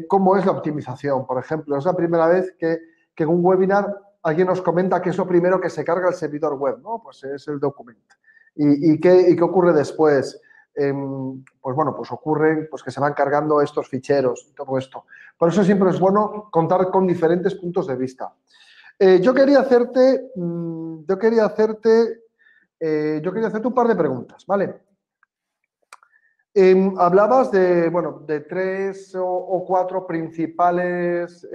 cómo es la optimización. Por ejemplo, es la primera vez que en un webinar alguien nos comenta qué es lo primero que se carga el servidor web, ¿no? Pues es el documento. ¿Y qué ocurre después? Pues bueno, pues ocurren pues que se van cargando estos ficheros y todo esto. Por eso siempre es bueno contar con diferentes puntos de vista. Yo quería hacerte un par de preguntas, ¿vale? Hablabas de, bueno, de tres o cuatro principales,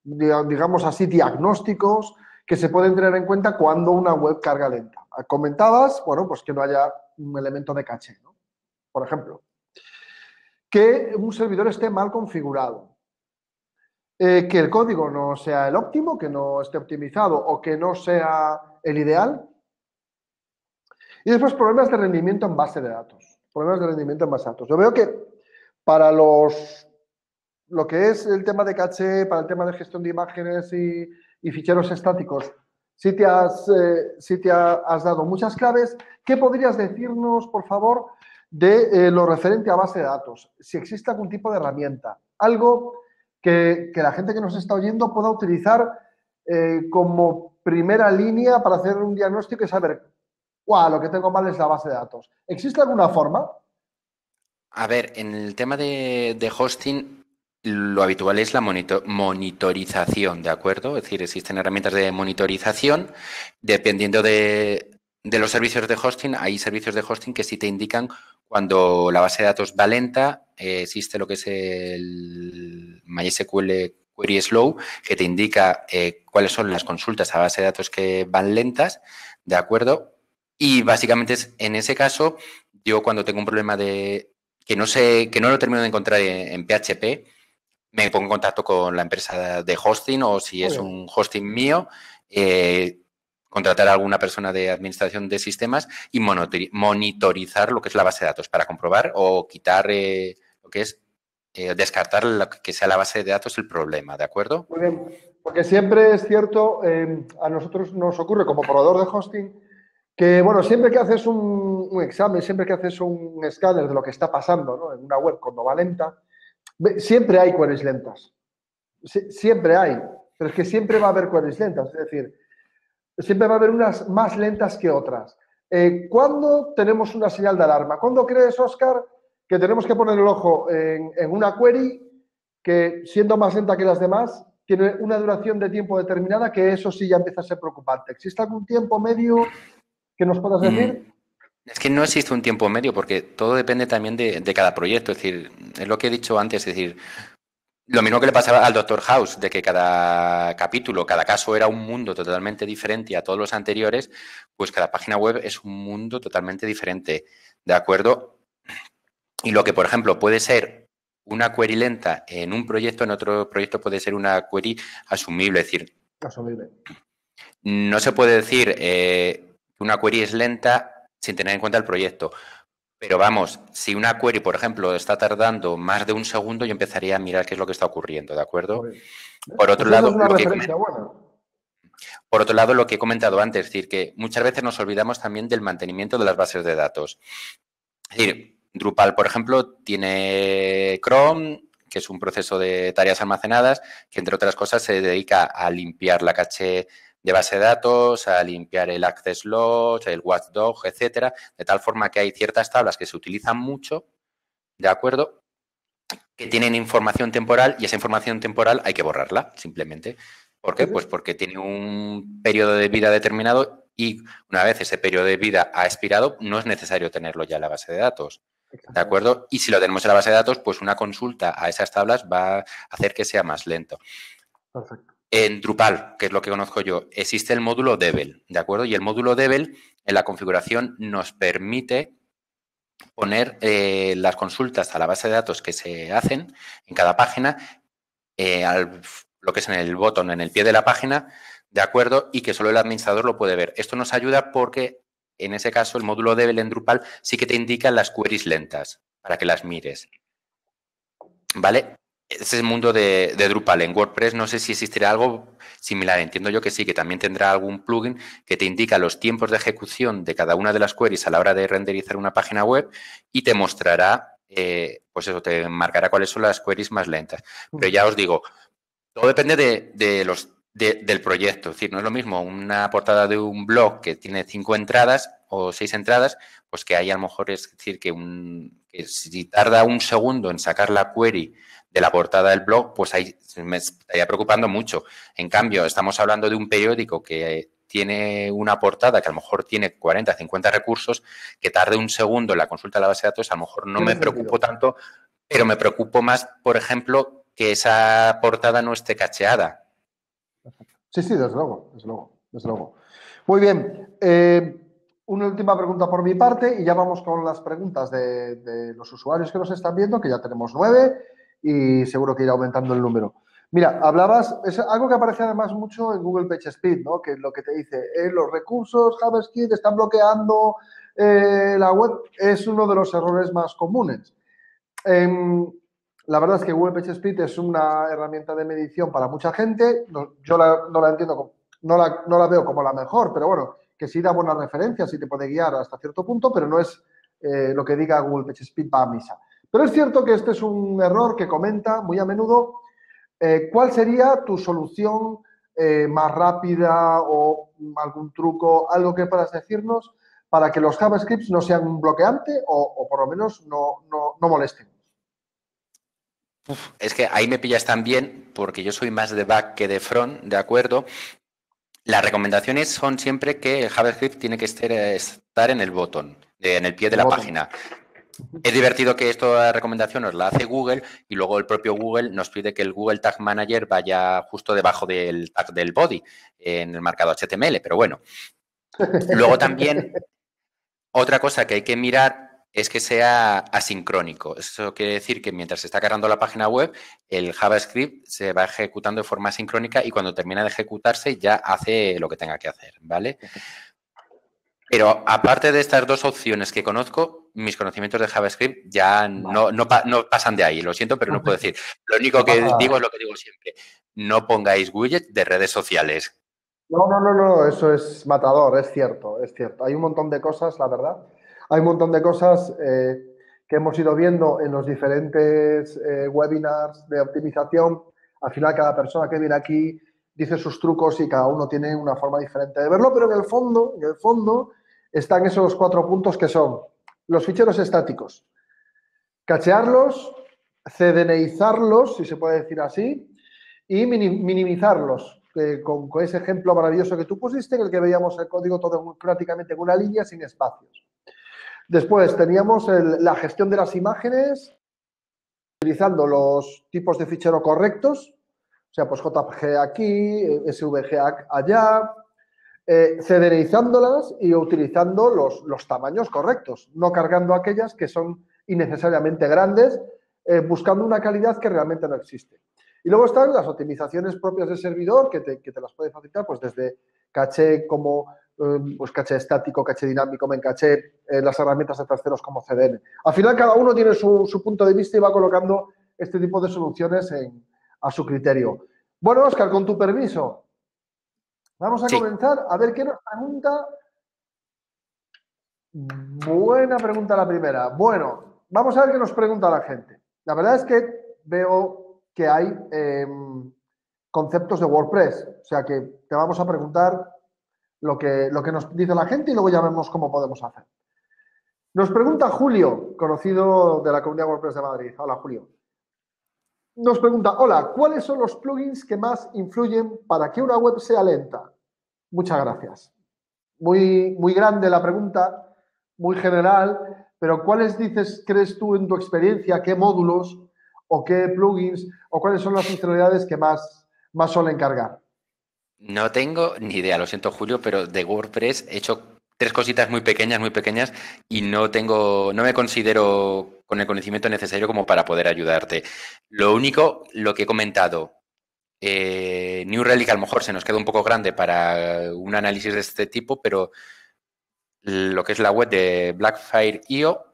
digamos así, diagnósticos que se pueden tener en cuenta cuando una web carga lenta. Comentabas, bueno, pues que no haya un elemento de caché, ¿no? Por ejemplo, que un servidor esté mal configurado. Que el código no sea el óptimo, que no esté optimizado o que no sea el ideal. Y después problemas de rendimiento en base de datos. Problemas de rendimiento en base de datos. Yo veo que para lo que es el tema de caché, para el tema de gestión de imágenes y ficheros estáticos, sí te has dado muchas claves. ¿Qué podrías decirnos, por favor, de lo referente a base de datos? Si existe algún tipo de herramienta, algo que la gente que nos está oyendo pueda utilizar como primera línea para hacer un diagnóstico y saber, lo que tengo mal es la base de datos. ¿Existe alguna forma? A ver, en el tema de hosting, lo habitual es la monitorización, ¿de acuerdo? Es decir, existen herramientas de monitorización. Dependiendo de los servicios de hosting, hay servicios de hosting que sí te indican cuando la base de datos va lenta. Existe lo que es el MySQL Query Slow, que te indica cuáles son las consultas a base de datos que van lentas, ¿de acuerdo? Y básicamente en ese caso, yo cuando tengo un problema que no lo termino de encontrar en PHP, me pongo en contacto con la empresa de hosting o si es un hosting mío, contratar a alguna persona de administración de sistemas y monitorizar lo que es la base de datos para comprobar o quitar lo que es descartar que sea la base de datos el problema, ¿de acuerdo? Muy bien, porque siempre es cierto, a nosotros nos ocurre como proveedor de hosting que, bueno, siempre que haces un examen, siempre que haces un escáner de lo que está pasando, ¿no? En una web cuando va lenta, siempre hay queries lentas. Siempre hay, pero es que siempre va a haber queries lentas, es decir, siempre va a haber unas más lentas que otras. ¿Cuándo tenemos una señal de alarma? ¿Cuándo crees, Óscar, que tenemos que poner el ojo en una query que, siendo más lenta que las demás, tiene una duración de tiempo determinada que eso sí ya empieza a ser preocupante? ¿Existe algún tiempo medio que nos puedas decir? Es que no existe un tiempo medio porque todo depende también de cada proyecto. Es decir, es lo que he dicho antes, es decir, lo mismo que le pasaba al Doctor House, de que cada capítulo, cada caso era un mundo totalmente diferente a todos los anteriores, pues cada página web es un mundo totalmente diferente, ¿de acuerdo? Y lo que, por ejemplo, puede ser una query lenta en un proyecto, en otro proyecto puede ser una query asumible. Es decir, Asumible. no se puede decir que una query es lenta sin tener en cuenta el proyecto. Pero vamos, si una query, por ejemplo, está tardando más de un segundo, yo empezaría a mirar qué es lo que está ocurriendo, ¿de acuerdo? Muy bien. Por otro Pues esa es lado, una referencia buena. por otro lado, lo que he comentado antes, es decir, que muchas veces nos olvidamos también del mantenimiento de las bases de datos. Es decir, Drupal, por ejemplo, tiene Chrome, que es un proceso de tareas almacenadas, que entre otras cosas se dedica a limpiar la caché de base de datos, a limpiar el access log, el watchdog, etcétera, de tal forma que hay ciertas tablas que se utilizan mucho, ¿de acuerdo?, que tienen información temporal y esa información temporal hay que borrarla, simplemente. ¿Por qué? Pues porque tiene un periodo de vida determinado y una vez ese periodo de vida ha expirado, no es necesario tenerlo ya en la base de datos. ¿De acuerdo? Y si lo tenemos en la base de datos, pues una consulta a esas tablas va a hacer que sea más lento. Perfecto. En Drupal, que es lo que conozco yo, existe el módulo Devel, ¿de acuerdo? Y el módulo Devel en la configuración nos permite poner las consultas a la base de datos que se hacen en cada página, lo que es en el botón, en el pie de la página, ¿de acuerdo? Y que solo el administrador lo puede ver. Esto nos ayuda porque, en ese caso, el módulo Devel en Drupal sí que te indica las queries lentas para que las mires, ¿vale? Ese es el mundo de Drupal. En WordPress no sé si existirá algo similar. Entiendo yo que sí, que también tendrá algún plugin que te indica los tiempos de ejecución de cada una de las queries a la hora de renderizar una página web y te mostrará, pues eso, te marcará cuáles son las queries más lentas. Pero ya os digo, todo depende del proyecto. Es decir, no es lo mismo una portada de un blog que tiene 5 entradas o 6 entradas, pues que ahí a lo mejor es decir que si tarda un segundo en sacar la query de la portada del blog, pues ahí me estaría preocupando mucho. En cambio, estamos hablando de un periódico que tiene una portada que a lo mejor tiene 40, 50 recursos, que tarde un segundo en la consulta de la base de datos, a lo mejor no me preocupo tanto, pero me preocupo más, por ejemplo, que esa portada no esté cacheada. Sí, sí, desde luego, desde luego, desde luego. Muy bien. Una última pregunta por mi parte y ya vamos con las preguntas de los usuarios que nos están viendo, que ya tenemos 9 y seguro que irá aumentando el número. Mira, hablabas, es algo que aparece además mucho en Google PageSpeed, ¿no? Que lo que te dice, los recursos JavaScript están bloqueando la web, es uno de los errores más comunes. La verdad es que Google PageSpeed es una herramienta de medición para mucha gente. Yo no la entiendo, no la veo como la mejor, pero bueno, que sí da buenas referencias y te puede guiar hasta cierto punto, pero no es lo que diga Google PageSpeed va a misa. Pero es cierto que este es un error que comenta muy a menudo. ¿Cuál sería tu solución más rápida o algún truco, algo que puedas decirnos para que los JavaScripts no sean un bloqueante o por lo menos no molesten? Es que ahí me pillas también, porque yo soy más de back que de front, ¿de acuerdo? Las recomendaciones son siempre que el JavaScript tiene que estar en el botón, en el pie de la página. Es divertido que esta recomendación nos la hace Google y luego el propio Google nos pide que el Google Tag Manager vaya justo debajo del tag del body en el marcado HTML, pero bueno. Luego también, otra cosa que hay que mirar es que sea asincrónico. Eso quiere decir que mientras se está cargando la página web, el JavaScript se va ejecutando de forma asincrónica y cuando termina de ejecutarse ya hace lo que tenga que hacer, ¿vale? Pero aparte de estas dos opciones que conozco, mis conocimientos de JavaScript ya no pasan de ahí. Lo siento, pero no puedo decir. Lo único que digo es lo que digo siempre. No pongáis widgets de redes sociales. No, eso es matador, es cierto, es cierto. Hay un montón de cosas, la verdad. Hay un montón de cosas que hemos ido viendo en los diferentes webinars de optimización. Al final, cada persona que viene aquí dice sus trucos y cada uno tiene una forma diferente de verlo, pero en el fondo están esos 4 puntos que son los ficheros estáticos, cachearlos, CDNizarlos, si se puede decir así, y minimizarlos, con ese ejemplo maravilloso que tú pusiste, en el que veíamos el código todo prácticamente en una línea sin espacios. Después teníamos la gestión de las imágenes, utilizando los tipos de fichero correctos, o sea, pues JPG aquí, SVG allá, CDNizándolas y utilizando los tamaños correctos, no cargando aquellas que son innecesariamente grandes, buscando una calidad que realmente no existe. Y luego están las optimizaciones propias del servidor, que te las puede facilitar, pues desde caché como pues caché estático, caché dinámico, Memcaché, las herramientas de terceros como CDN. Al final cada uno tiene su punto de vista y va colocando este tipo de soluciones a su criterio. Bueno, Óscar, con tu permiso, vamos a Sí, comenzar a ver qué nos pregunta. Buena pregunta la primera. Bueno, vamos a ver qué nos pregunta la gente. La verdad es que veo que hay conceptos de WordPress, o sea que te vamos a preguntar lo que nos dice la gente y luego ya vemos cómo podemos hacer. Nos pregunta Julio, conocido de la comunidad WordPress de Madrid. Hola, Julio. Nos pregunta, hola, ¿cuáles son los plugins que más influyen para que una web sea lenta? Muchas gracias. Muy, muy grande la pregunta, muy general, pero ¿cuáles crees tú en tu experiencia, qué módulos o qué plugins o cuáles son las funcionalidades que más suelen cargar? no tengo ni idea, lo siento, Julio, pero de WordPress he hecho 3 cositas muy pequeñas, y no me considero con el conocimiento necesario como para poder ayudarte. Lo único, lo que he comentado, New Relic a lo mejor se nos queda un poco grande para un análisis de este tipo, pero lo que es la web de Blackfire.io,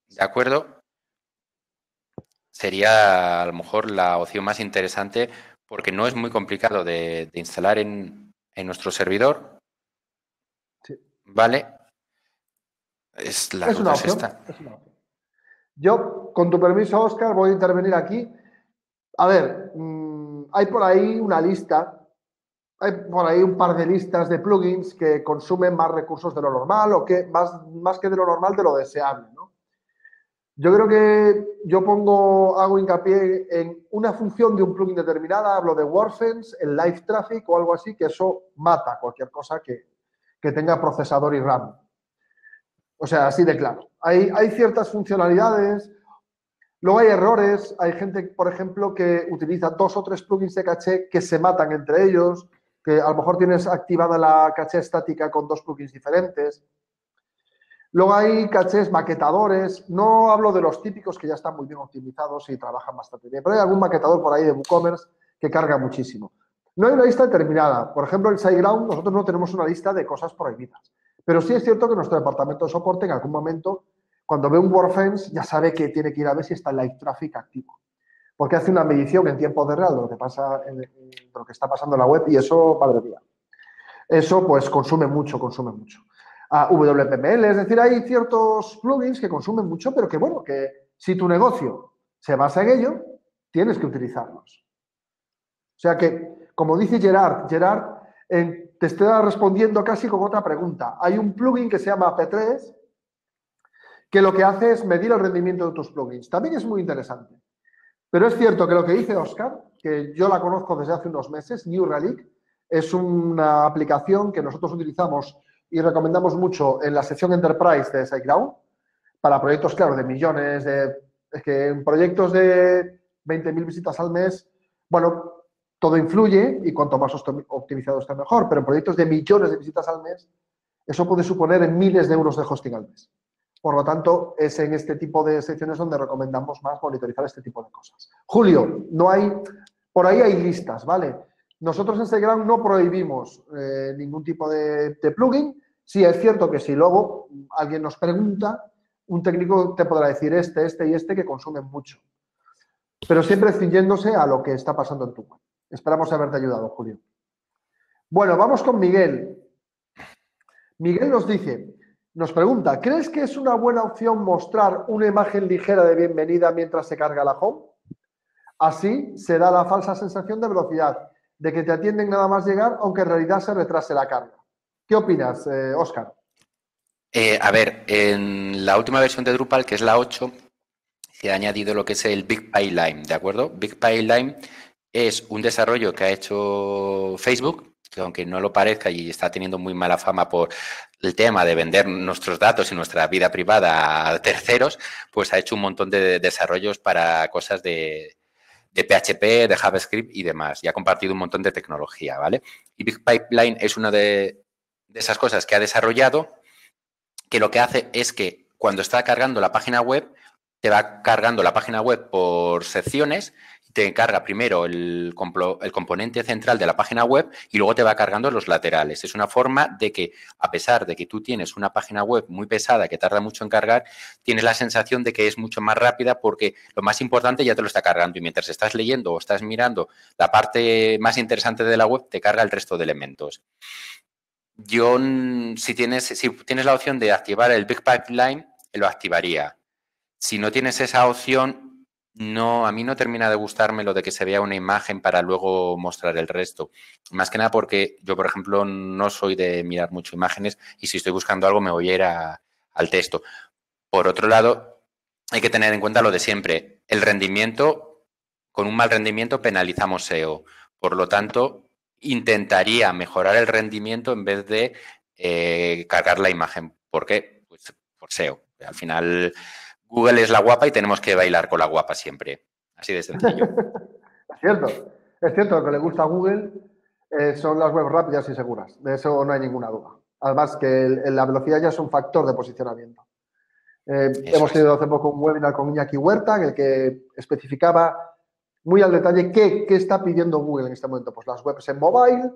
¿de acuerdo? Sería a lo mejor la opción más interesante porque no es muy complicado de instalar en nuestro servidor, Sí. ¿vale? La Es una ruta es opción, esta. es una opción. Yo, con tu permiso, Óscar, voy a intervenir aquí. A ver, hay por ahí una lista, hay por ahí un par de listas de plugins que consumen más recursos de lo normal o que más que de lo normal, de lo deseable, ¿no? Yo creo que hago hincapié en una función de un plugin determinada, hablo de WordFence, el Live Traffic o algo así, que eso mata cualquier cosa que tenga procesador y RAM. O sea, así de claro. Hay ciertas funcionalidades. Luego hay errores, hay gente, por ejemplo, que utiliza 2 o 3 plugins de caché que se matan entre ellos, que a lo mejor tienes activada la caché estática con 2 plugins diferentes. Luego hay cachés maquetadores, no hablo de los típicos que ya están muy bien optimizados y trabajan bastante bien, pero hay algún maquetador por ahí de WooCommerce que carga muchísimo. No hay una lista determinada. Por ejemplo, en SiteGround nosotros no tenemos una lista de cosas prohibidas, pero sí es cierto que nuestro departamento de soporte en algún momento, cuando ve un WordFence, ya sabe que tiene que ir a ver si está el Live Traffic activo, porque hace una medición en tiempo de real de lo que pasa, de lo que está pasando en la web y eso, madre mía, eso pues consume mucho, consume mucho. WPML, es decir, hay ciertos plugins que consumen mucho, pero que bueno, que si tu negocio se basa en ello, tienes que utilizarlos. O sea que, como dice Gerard te está respondiendo casi con otra pregunta. Hay un plugin que se llama P3 que lo que hace es medir el rendimiento de tus plugins. También es muy interesante. Pero es cierto que lo que dice Óscar, que yo la conozco desde hace unos meses, New Relic, es una aplicación que nosotros utilizamos y recomendamos mucho en la sección Enterprise de SiteGround para proyectos, claro, de millones, es que en proyectos de 20.000 visitas al mes, bueno, todo influye y cuanto más optimizado esté mejor, pero en proyectos de millones de visitas al mes, eso puede suponer en miles de euros de hosting al mes. Por lo tanto, es en este tipo de secciones donde recomendamos más monitorizar este tipo de cosas. Julio, por ahí hay listas, ¿vale? Nosotros en SiteGround no prohibimos ningún tipo de plugin. Sí, es cierto que si luego alguien nos pregunta, un técnico te podrá decir este y este que consumen mucho. Pero siempre ciñéndose a lo que está pasando en tu web. Esperamos haberte ayudado, Julio. Bueno, vamos con Miguel. Miguel nos pregunta, ¿crees que es una buena opción mostrar una imagen ligera de bienvenida mientras se carga la home? Así se da la falsa sensación de velocidad, de que te atienden nada más llegar, aunque en realidad se retrase la carga. ¿Qué opinas, Óscar? A ver, en la última versión de Drupal, que es la 8, se ha añadido lo que es el Big Pipeline, ¿de acuerdo? Big Pipeline es un desarrollo que ha hecho Facebook, que aunque no lo parezca y está teniendo muy mala fama por el tema de vender nuestros datos y nuestra vida privada a terceros, pues ha hecho un montón de desarrollos para cosas de PHP, de JavaScript y demás. Y ha compartido un montón de tecnología, ¿vale? Y Big Pipeline es una de esas cosas que ha desarrollado que lo que hace es que cuando está cargando la página web, te va cargando la página web por secciones y te carga primero el componente central de la página web y luego te va cargando los laterales. Es una forma de que, a pesar de que tú tienes una página web muy pesada que tarda mucho en cargar, tienes la sensación de que es mucho más rápida porque lo más importante ya te lo está cargando y mientras estás leyendo o estás mirando la parte más interesante de la web, te carga el resto de elementos. Si tienes la opción de activar el Big Pipeline, lo activaría. Si no tienes esa opción, no, a mí no termina de gustarme lo de que se vea una imagen para luego mostrar el resto. Más que nada porque yo, por ejemplo, no soy de mirar mucho imágenes y si estoy buscando algo me voy a ir al texto. Por otro lado, hay que tener en cuenta lo de siempre. El rendimiento, con un mal rendimiento penalizamos SEO. Por lo tanto, intentaría mejorar el rendimiento en vez de cargar la imagen. ¿Por qué? Pues por SEO. Al final, Google es la guapa y tenemos que bailar con la guapa siempre. Así de sencillo. Es cierto, lo que le gusta a Google son las webs rápidas y seguras. De eso no hay ninguna duda. Además que la velocidad ya es un factor de posicionamiento. Hemos tenido hace poco un webinar con Iñaki Huerta en el que especificaba muy al detalle qué está pidiendo Google en este momento. Pues las webs en mobile,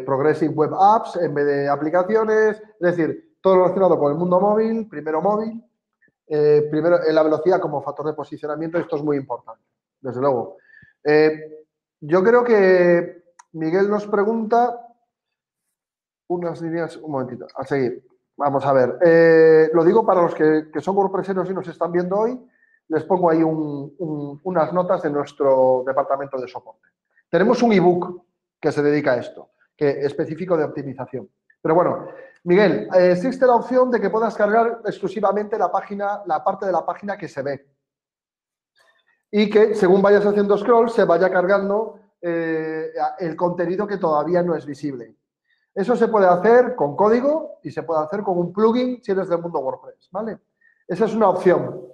Progressive Web Apps en vez de aplicaciones, es decir, todo relacionado con el mundo móvil, primero móvil, primero en la velocidad como factor de posicionamiento, esto es muy importante, desde luego. Yo creo que Miguel nos pregunta unas líneas, un momentito, a seguir. Vamos a ver, lo digo para los que son WordPresseros y nos están viendo hoy, les pongo ahí unas notas de nuestro departamento de soporte. Tenemos un ebook que se dedica a esto, que es específico de optimización. Pero bueno, Miguel, existe la opción de que puedas cargar exclusivamente la parte de la página que se ve. Y que según vayas haciendo scroll se vaya cargando el contenido que todavía no es visible. Eso se puede hacer con código y se puede hacer con un plugin si eres del mundo WordPress, ¿vale? Esa es una opción.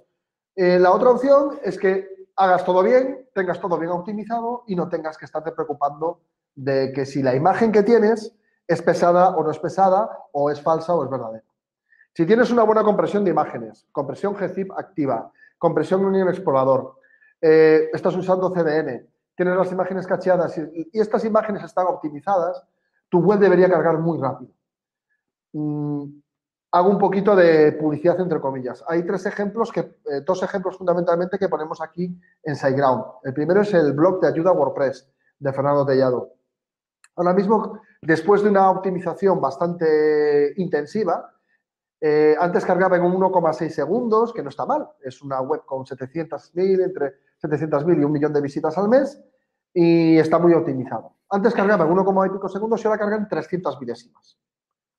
La otra opción es que hagas todo bien, tengas todo bien optimizado y no tengas que estarte preocupando de que si la imagen que tienes es pesada o no es pesada, o es falsa o es verdadera. Si tienes una buena compresión de imágenes, compresión gzip activa, compresión Union Explorador, estás usando CDN, tienes las imágenes cacheadas y estas imágenes están optimizadas, tu web debería cargar muy rápido. Hago un poquito de publicidad entre comillas. Hay dos ejemplos fundamentalmente que ponemos aquí en SiteGround. El primero es el blog de ayuda WordPress de Fernando Tellado. Ahora mismo, después de una optimización bastante intensiva, antes cargaba en 1,6 segundos, que no está mal. Es una web con 700.000, entre 700.000 y 1 millón de visitas al mes y está muy optimizado. Antes cargaba en 1, y pico segundos y ahora carga en 300 milésimas,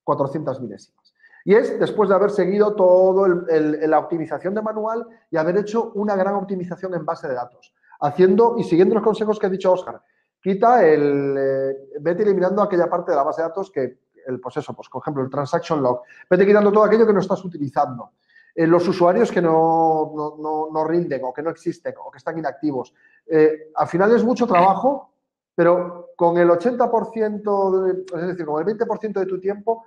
400 milésimas. Y es después de haber seguido todo la optimización de manual y haber hecho una gran optimización en base de datos. Haciendo y siguiendo los consejos que ha dicho Óscar. Vete eliminando aquella parte de la base de datos que, por ejemplo, el transaction log. Vete quitando todo aquello que no estás utilizando. Los usuarios que no rinden o que no existen o que están inactivos. Al final es mucho trabajo, pero con el 80%, es decir, con el 20% de tu tiempo,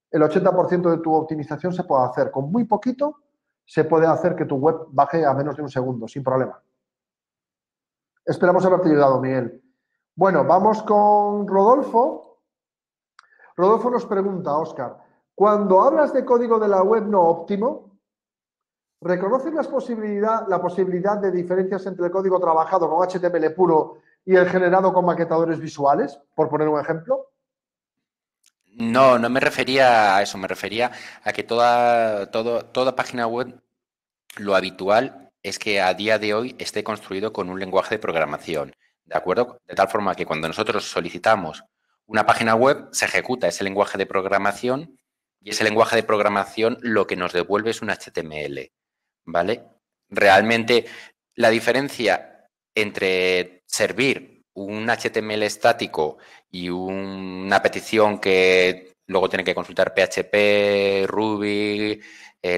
el 80% de tu optimización se puede hacer. Con muy poquito se puede hacer que tu web baje a menos de 1 segundo, sin problema. Esperamos haberte ayudado, Miguel. Bueno, vamos con Rodolfo. Rodolfo nos pregunta, Óscar, cuando hablas de código de la web no óptimo, ¿reconoces la posibilidad de diferencias entre el código trabajado con HTML puro y el generado con maquetadores visuales? Por poner un ejemplo. No me refería a eso, me refería a que toda página web, lo habitual es que a día de hoy esté construido con un lenguaje de programación, ¿de acuerdo? De tal forma que cuando nosotros solicitamos una página web, se ejecuta ese lenguaje de programación y ese lenguaje de programación lo que nos devuelve es un HTML, ¿vale? Realmente la diferencia entre servir un HTML estático y una petición que luego tiene que consultar PHP, Ruby,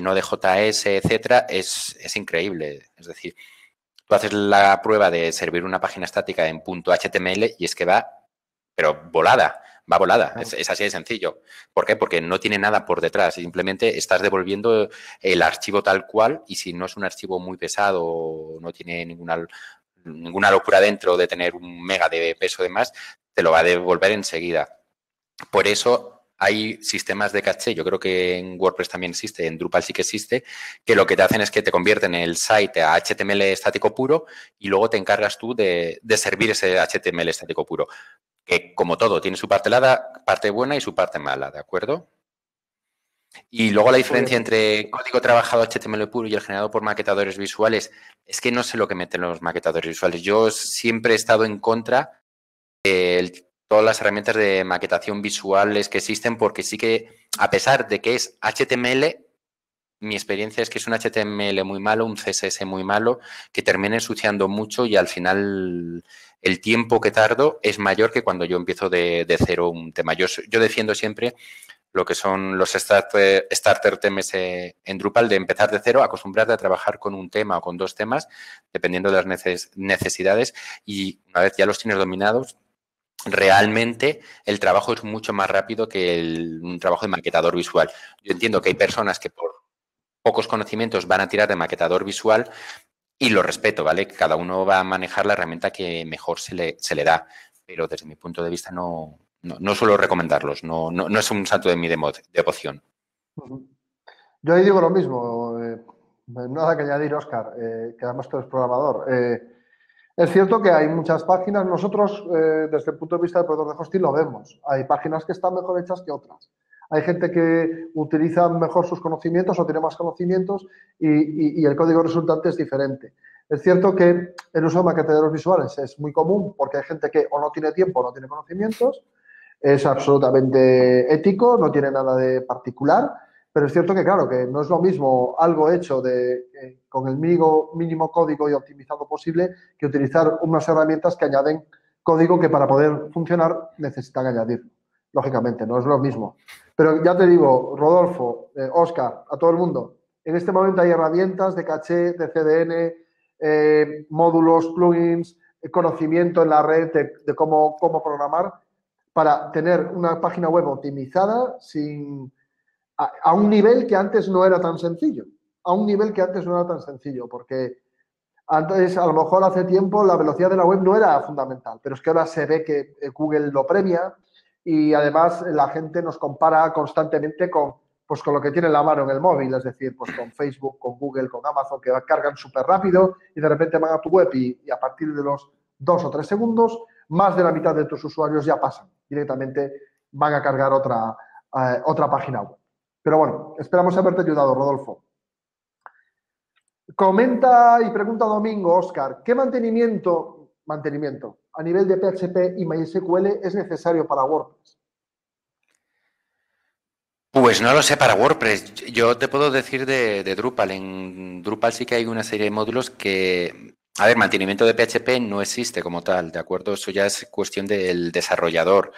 Node.js, etcétera, es increíble. Es decir, tú haces la prueba de servir una página estática en .html y es que va, pero volada, va volada. Claro. Es así de sencillo. ¿Por qué? Porque no tiene nada por detrás. Simplemente estás devolviendo el archivo tal cual y si no es un archivo muy pesado o no tiene ninguna locura dentro de tener 1 mega de peso de más, te lo va a devolver enseguida. Por eso hay sistemas de caché, yo creo que en WordPress también existe, en Drupal sí que existe, que lo que te hacen es que te convierten el site a HTML estático puro y luego te encargas tú de servir ese HTML estático puro. Que como todo, tiene su parte buena y su parte mala, ¿de acuerdo? Y luego la Muy diferencia bien. entre código trabajado HTML puro y el generado por maquetadores visuales es que no sé lo que meten los maquetadores visuales. Yo siempre he estado en contra de todas las herramientas de maquetación visuales que existen porque sí que, a pesar de que es HTML, mi experiencia es que es un HTML muy malo, un CSS muy malo, que termina ensuciando mucho y al final el tiempo que tardo es mayor que cuando yo empiezo de cero un tema. Yo defiendo siempre lo que son los starter temas en Drupal, de empezar de cero, acostumbrarte a trabajar con un tema o con 2 temas, dependiendo de las necesidades, y una vez ya los tienes dominados, realmente el trabajo es mucho más rápido que un trabajo de maquetador visual. Yo entiendo que hay personas que por pocos conocimientos van a tirar de maquetador visual y lo respeto, ¿vale? Cada uno va a manejar la herramienta que mejor se le da, pero desde mi punto de vista no suelo recomendarlos, no es un santo de mi devoción. Ujú. Yo ahí digo lo mismo, nada que añadir, Óscar, que además tú eres programador. Es cierto que hay muchas páginas, nosotros desde el punto de vista del proveedor de hosting lo vemos, hay páginas que están mejor hechas que otras. Hay gente que utiliza mejor sus conocimientos o tiene más conocimientos y el código resultante es diferente. Es cierto que el uso de maqueteadores visuales es muy común porque hay gente que o no tiene tiempo o no tiene conocimientos, es absolutamente ético, no tiene nada de particular, pero es cierto que, claro, que no es lo mismo algo hecho con el mínimo código y optimizado posible que utilizar unas herramientas que añaden código que para poder funcionar necesitan añadir. Lógicamente, no es lo mismo. Pero ya te digo, Rodolfo, Óscar, a todo el mundo, en este momento hay herramientas de caché, de CDN, módulos, plugins, conocimiento en la red de cómo programar para tener una página web optimizada a un nivel que antes no era tan sencillo. A un nivel que antes no era tan sencillo, porque antes, a lo mejor hace tiempo, la velocidad de la web no era fundamental, pero es que ahora se ve que Google lo premia y además la gente nos compara constantemente con lo que tiene en la mano en el móvil, es decir, pues con Facebook, con Google, con Amazon, que cargan súper rápido y de repente van a tu web y a partir de los 2 o 3 segundos, más de la mitad de tus usuarios ya pasan. Directamente van a cargar otra página web. Pero bueno, esperamos haberte ayudado, Rodolfo. Comenta y pregunta Domingo, Óscar, ¿qué mantenimiento a nivel de PHP y MySQL es necesario para WordPress? Pues no lo sé para WordPress. Yo te puedo decir de Drupal. En Drupal sí que hay una serie de módulos que, a ver, mantenimiento de PHP no existe como tal, ¿de acuerdo? Eso ya es cuestión del desarrollador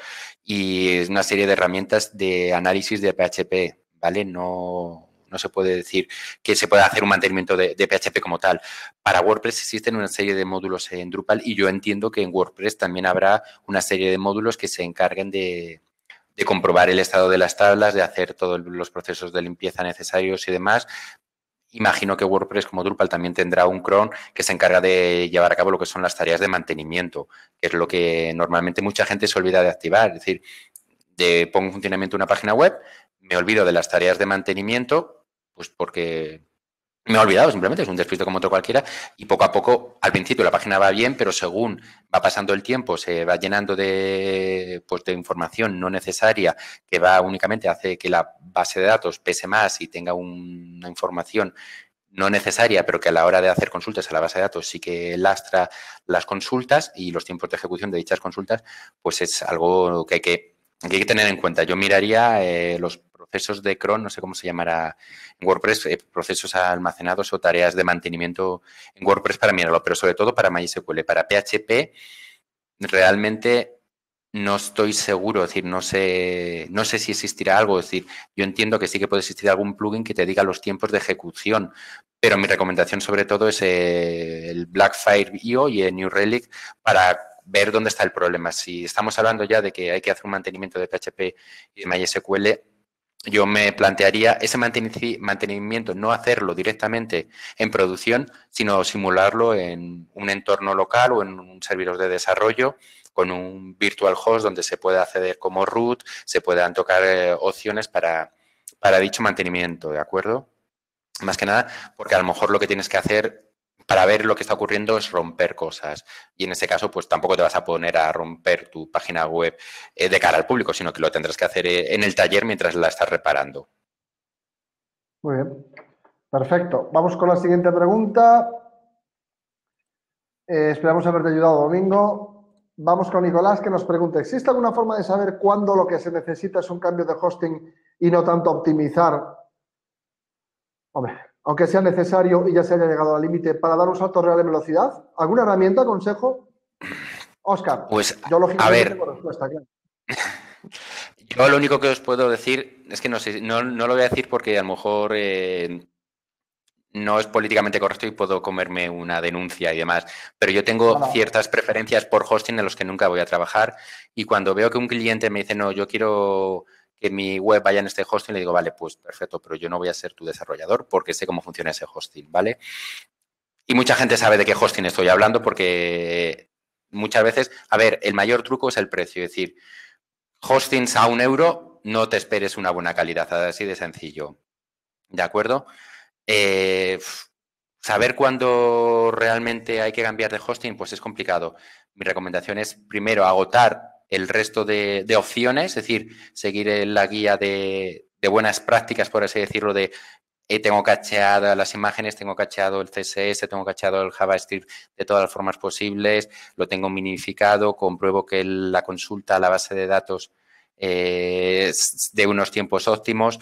y es una serie de herramientas de análisis de PHP, ¿vale? No se puede decir que se pueda hacer un mantenimiento de PHP como tal. Para WordPress existen una serie de módulos en Drupal y yo entiendo que en WordPress también habrá una serie de módulos que se encarguen de comprobar el estado de las tablas, de hacer todos los procesos de limpieza necesarios y demás. Imagino que WordPress, como Drupal, también tendrá un cron que se encarga de llevar a cabo lo que son las tareas de mantenimiento, que es lo que normalmente mucha gente se olvida de activar. Es decir, pongo en funcionamiento una página web, me olvido de las tareas de mantenimiento, pues porque me he olvidado, simplemente es un despiste como otro cualquiera y poco a poco, al principio la página va bien, pero según va pasando el tiempo, se va llenando pues de información no necesaria que va únicamente hace que la base de datos pese más y tenga una información no necesaria, pero que a la hora de hacer consultas a la base de datos sí que lastra las consultas y los tiempos de ejecución de dichas consultas, pues es algo que hay que tener en cuenta. Yo miraría los procesos de cron, no sé cómo se llamará en WordPress, procesos almacenados o tareas de mantenimiento en WordPress para mirarlo, pero sobre todo para MySQL. Para PHP realmente no estoy seguro, es decir, no sé si existirá algo, es decir, yo entiendo que sí que puede existir algún plugin que te diga los tiempos de ejecución, pero mi recomendación sobre todo es el Blackfire IO y el New Relic para ver dónde está el problema. Si estamos hablando ya de que hay que hacer un mantenimiento de PHP y de MySQL, yo me plantearía ese mantenimiento, no hacerlo directamente en producción, sino simularlo en un entorno local o en un servidor de desarrollo con un virtual host donde se pueda acceder como root, se puedan tocar opciones para dicho mantenimiento, ¿de acuerdo? Más que nada, porque a lo mejor lo que tienes que hacer para ver lo que está ocurriendo es romper cosas. Y en ese caso, pues tampoco te vas a poner a romper tu página web de cara al público, sino que lo tendrás que hacer en el taller mientras la estás reparando. Muy bien. Perfecto. Vamos con la siguiente pregunta. Esperamos haberte ayudado, Domingo. Vamos con Nicolás, que nos pregunta, ¿existe alguna forma de saber cuándo lo que se necesita es un cambio de hosting y no tanto optimizar? Hombre, aunque sea necesario y ya se haya llegado al límite para dar un salto real de velocidad. ¿Alguna herramienta, consejo? Óscar, Pues, yo a lógicamente ver, tengo respuesta, claro. yo lo único que os puedo decir es que no sé, no lo voy a decir porque a lo mejor no es políticamente correcto y puedo comerme una denuncia y demás, pero yo tengo ciertas preferencias por hosting en los que nunca voy a trabajar y cuando veo que un cliente me dice, no, yo quiero que mi web vaya en este hosting, le digo, vale, pues perfecto, pero yo no voy a ser tu desarrollador porque sé cómo funciona ese hosting, ¿vale? Y mucha gente sabe de qué hosting estoy hablando porque muchas veces, a ver, el mayor truco es el precio, es decir, hostings a €1, no te esperes una buena calidad, así de sencillo, ¿de acuerdo? Saber cuándo realmente hay que cambiar de hosting, pues es complicado. Mi recomendación es primero agotar el resto de opciones, es decir, seguir la guía de buenas prácticas, por así decirlo, de tengo cacheadas las imágenes, tengo cacheado el CSS, tengo cacheado el JavaScript de todas las formas posibles, lo tengo minificado, compruebo que la consulta a la base de datos es de unos tiempos óptimos.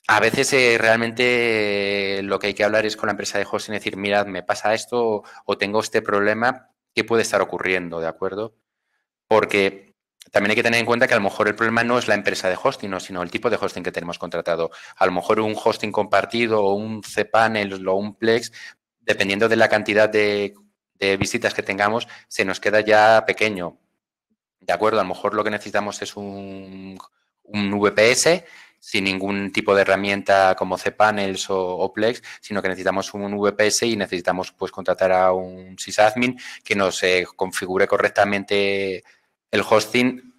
A veces realmente lo que hay que hablar es con la empresa de hosting y decir, mirad, me pasa esto o tengo este problema, ¿qué puede estar ocurriendo? ¿De acuerdo? Porque también hay que tener en cuenta que a lo mejor el problema no es la empresa de hosting, no, sino el tipo de hosting que tenemos contratado. A lo mejor un hosting compartido o un cPanel o un Plex, dependiendo de la cantidad de visitas que tengamos, se nos queda ya pequeño. ¿De acuerdo? A lo mejor lo que necesitamos es un VPS sin ningún tipo de herramienta como cPanels o Plex, sino que necesitamos un VPS y necesitamos pues contratar a un sysadmin que nos configure correctamente el hosting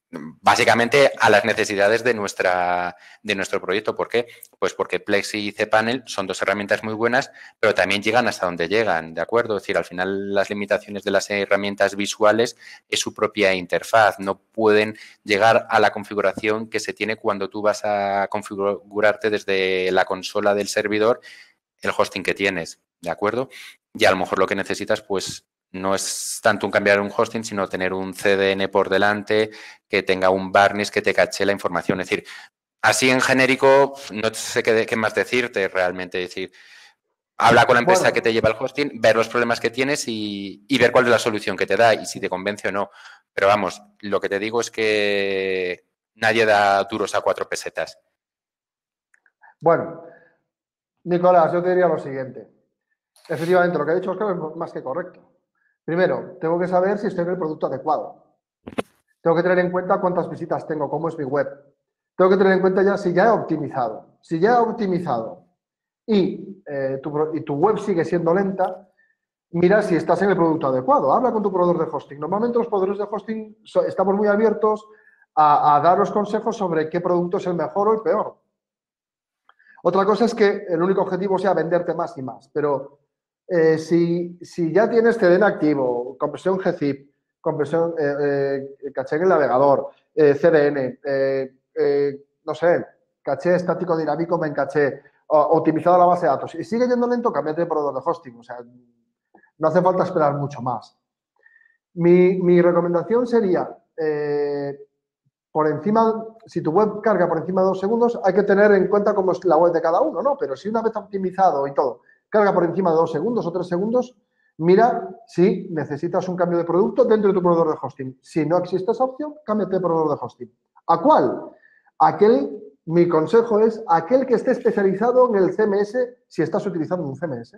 básicamente a las necesidades de nuestro proyecto. ¿Por qué? Pues porque Plex y cPanel son dos herramientas muy buenas, pero también llegan hasta donde llegan, ¿de acuerdo? Es decir, al final las limitaciones de las herramientas visuales es su propia interfaz. No pueden llegar a la configuración que se tiene cuando tú vas a configurarte desde la consola del servidor el hosting que tienes, ¿de acuerdo? Y a lo mejor lo que necesitas, pues, no es tanto un cambiar un hosting, sino tener un CDN por delante, que tenga un varnish que te cache la información. Es decir, así en genérico, no sé qué más decirte realmente. Es decir, habla con la empresa que te lleva el hosting, ver los problemas que tienes y ver cuál es la solución que te da y si te convence o no. Pero vamos, lo que te digo es que nadie da duros a 4 pesetas. Bueno, Nicolás, yo te diría lo siguiente. Efectivamente, lo que ha dicho Óscar es más que correcto. Primero, tengo que saber si estoy en el producto adecuado. Tengo que tener en cuenta cuántas visitas tengo, cómo es mi web. Tengo que tener en cuenta ya si ya he optimizado. Si ya he optimizado y tu web sigue siendo lenta, mira si estás en el producto adecuado. Habla con tu proveedor de hosting. Normalmente los proveedores de hosting estamos muy abiertos a daros consejos sobre qué producto es el mejor o el peor. Otra cosa es que el único objetivo sea venderte más y más, pero si ya tienes CDN activo, compresión gzip, compresión caché en el navegador, CDN, no sé, caché estático dinámico en caché, optimizado la base de datos y sigue yendo lento, cámbiate de proveedor de hosting. O sea, no hace falta esperar mucho más. Mi recomendación sería, por encima, si tu web carga por encima de 2 segundos, hay que tener en cuenta cómo es la web de cada uno, ¿no? Pero si una vez optimizado y todo, carga por encima de 2 segundos o 3 segundos, mira si necesitas un cambio de producto dentro de tu proveedor de hosting. Si no existe esa opción, cámbiate de proveedor de hosting. ¿A cuál? Mi consejo es aquel que esté especializado en el CMS, si estás utilizando un CMS.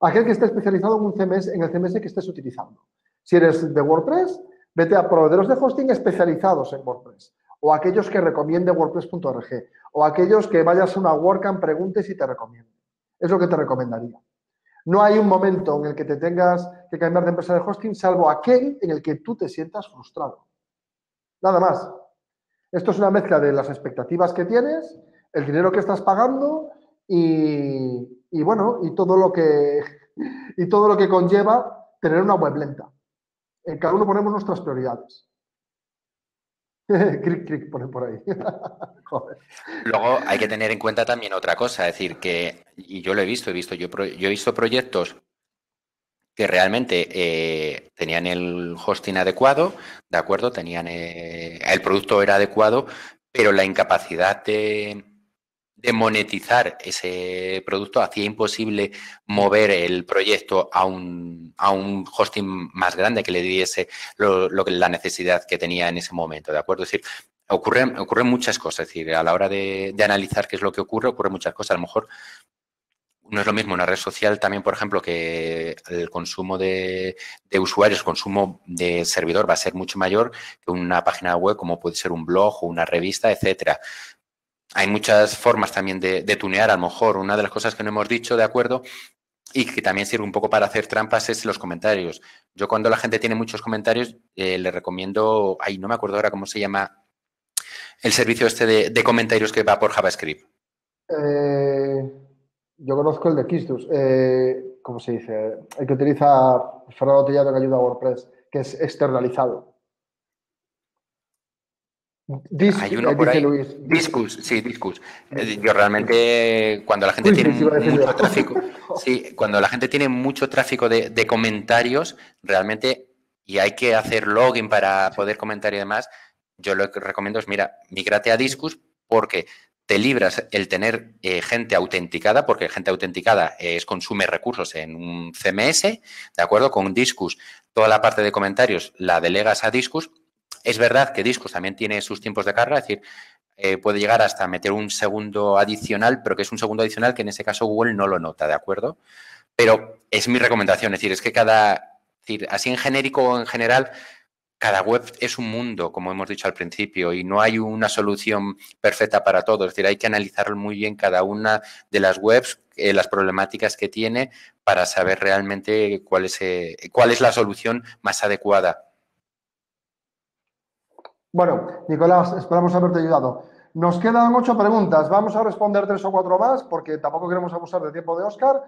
Aquel que esté especializado en el CMS que estés utilizando. Si eres de WordPress, vete a proveedores de hosting especializados en WordPress, o aquellos que recomiende WordPress.org, o aquellos que vayas a una WordCamp, preguntes y te recomienden. Es lo que te recomendaría. No hay un momento en el que te tengas que cambiar de empresa de hosting, salvo aquel en el que tú te sientas frustrado. Nada más. Esto es una mezcla de las expectativas que tienes, el dinero que estás pagando y bueno, y todo lo que conlleva tener una web lenta. En cada uno ponemos nuestras prioridades. Cric, cric, pone por ahí. Joder. Luego hay que tener en cuenta también otra cosa, es decir, que, y yo lo he visto, yo he visto proyectos que realmente tenían el hosting adecuado, ¿de acuerdo? Tenían el producto era adecuado, pero la incapacidad de monetizar ese producto hacía imposible mover el proyecto a un hosting más grande que le diese la necesidad que tenía en ese momento, ¿de acuerdo? Es decir, ocurren muchas cosas, es decir, a la hora de analizar qué es lo que ocurren muchas cosas. A lo mejor no es lo mismo una red social también, por ejemplo, que el consumo de usuarios, el consumo de servidor va a ser mucho mayor que una página web como puede ser un blog o una revista, etcétera. Hay muchas formas también de tunear, a lo mejor. Una de las cosas que no hemos dicho, de acuerdo, y que también sirve un poco para hacer trampas es los comentarios. Yo cuando la gente tiene muchos comentarios, le recomiendo, no me acuerdo ahora cómo se llama el servicio este de comentarios que va por JavaScript. Yo conozco el de Kistus. ¿Cómo se dice? El que utiliza Fernando Tellado en ayuda a WordPress, que es externalizado. Hay uno por Dice ahí. Luis. Discus, sí, Discus. Yo realmente, cuando la gente tiene mucho tráfico, sí, cuando la gente tiene mucho tráfico de comentarios, realmente, y hay que hacer login para poder comentar y demás, yo lo que recomiendo es, mira, mígrate a Discus porque te libras el tener gente autenticada, porque gente autenticada consume recursos en un CMS, ¿de acuerdo? Con Discus, toda la parte de comentarios la delegas a Discus. Es verdad que Discus también tiene sus tiempos de carga, es decir, puede llegar hasta meter un segundo adicional, pero que es un segundo adicional que en ese caso Google no lo nota, ¿de acuerdo? Pero es mi recomendación, es decir, es que así en genérico o en general, cada web es un mundo, como hemos dicho al principio, y no hay una solución perfecta para todo. Es decir, hay que analizar muy bien cada una de las webs, las problemáticas que tiene, para saber realmente cuál es la solución más adecuada. Bueno, Nicolás, esperamos haberte ayudado. Nos quedan 8 preguntas. Vamos a responder 3 o 4 más porque tampoco queremos abusar del tiempo de Óscar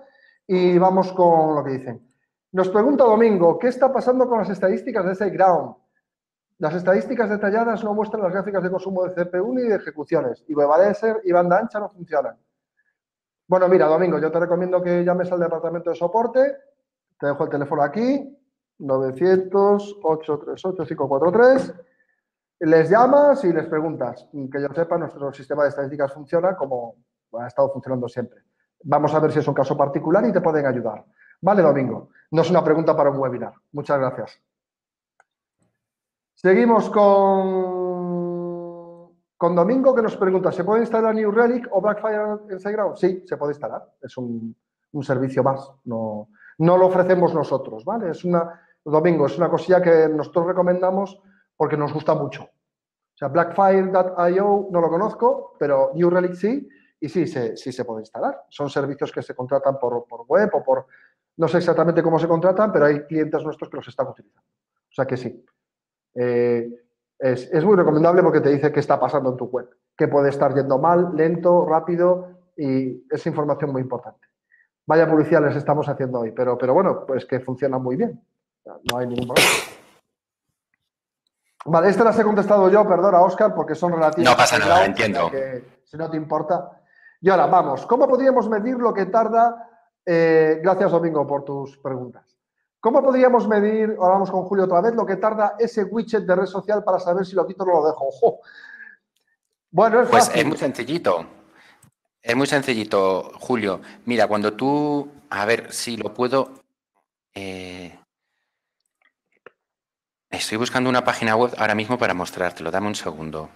y vamos con lo que dicen. Nos pregunta Domingo, ¿qué está pasando con las estadísticas de SiteGround? Las estadísticas detalladas no muestran las gráficas de consumo de CPU ni de ejecuciones. Y WebAdesser y banda ancha no funcionan. Bueno, mira, Domingo, yo te recomiendo que llames al departamento de soporte. Te dejo el teléfono aquí, 900-838-543. Les llamas y les preguntas. Que yo sepa, nuestro sistema de estadísticas funciona como ha estado funcionando siempre. Vamos a ver si es un caso particular y te pueden ayudar. Vale, Domingo. No es una pregunta para un webinar. Muchas gracias. Seguimos con Domingo, que nos pregunta, ¿se puede instalar New Relic o Blackfire en SiteGround? Sí, se puede instalar. Es un servicio más. No lo ofrecemos nosotros, ¿vale? Domingo, es una cosilla que nosotros recomendamos porque nos gusta mucho. O sea, Blackfire.io no lo conozco, pero New Relic sí, y sí se puede instalar. Son servicios que se contratan por web o por... No sé exactamente cómo se contratan, pero hay clientes nuestros que los están utilizando. O sea que sí. Es muy recomendable porque te dice qué está pasando en tu web, que puede estar yendo mal, lento, rápido, y es información muy importante. Vaya publicidad les estamos haciendo hoy, pero bueno, pues que funciona muy bien. No hay ningún problema. Vale, esta las he contestado yo, perdona, Óscar, porque son relativas. No pasa nada, entiendo. Que, si no te importa. Y ahora, vamos, ¿cómo podríamos medir lo que tarda? Gracias, Domingo, por tus preguntas. ¿Cómo podríamos medir, ahora vamos con Julio otra vez, lo que tarda ese widget de red social para saber si lo quito o no lo dejo? ¡Ojo! Bueno, es fácil. Pues es muy sencillito. Es muy sencillito, Julio. Mira, cuando tú... A ver si lo puedo... Estoy buscando una página web ahora mismo para mostrártelo. Dame un segundo.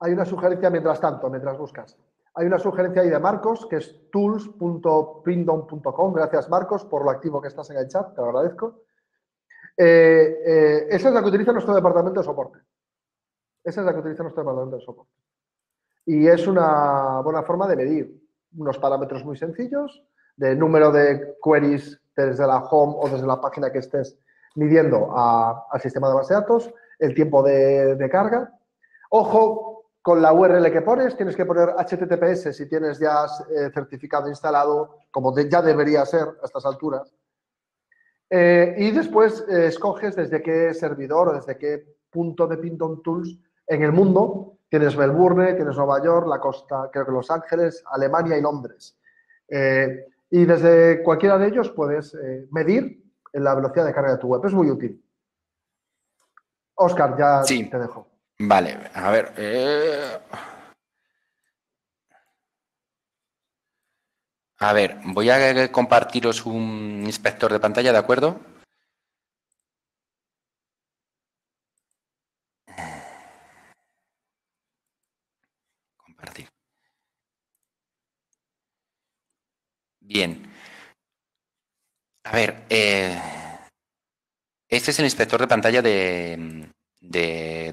Hay una sugerencia mientras tanto, mientras buscas. Hay una sugerencia ahí de Marcos, que es tools.pindom.com. Gracias, Marcos, por lo activo que estás en el chat, te lo agradezco. Esa es la que utiliza nuestro departamento de soporte. Esa es la que utiliza nuestro departamento de soporte. Y es una buena forma de medir unos parámetros muy sencillos de número de queries desde la home o desde la página que estés midiendo al sistema de base de datos, el tiempo de carga. Ojo con la URL que pones, tienes que poner HTTPS si tienes ya certificado instalado, como ya debería ser a estas alturas. Y después escoges desde qué servidor o desde qué punto de Pindom Tools en el mundo. Tienes Melbourne, tienes Nueva York, la costa, creo que Los Ángeles, Alemania y Londres. Y desde cualquiera de ellos puedes medir la velocidad de carga de tu web. Es muy útil. Óscar, ya Sí, te dejo. vale, a ver. A ver, voy a compartiros un inspector de pantalla, ¿de acuerdo? Compartir. Bien. A ver, este es el inspector de pantalla de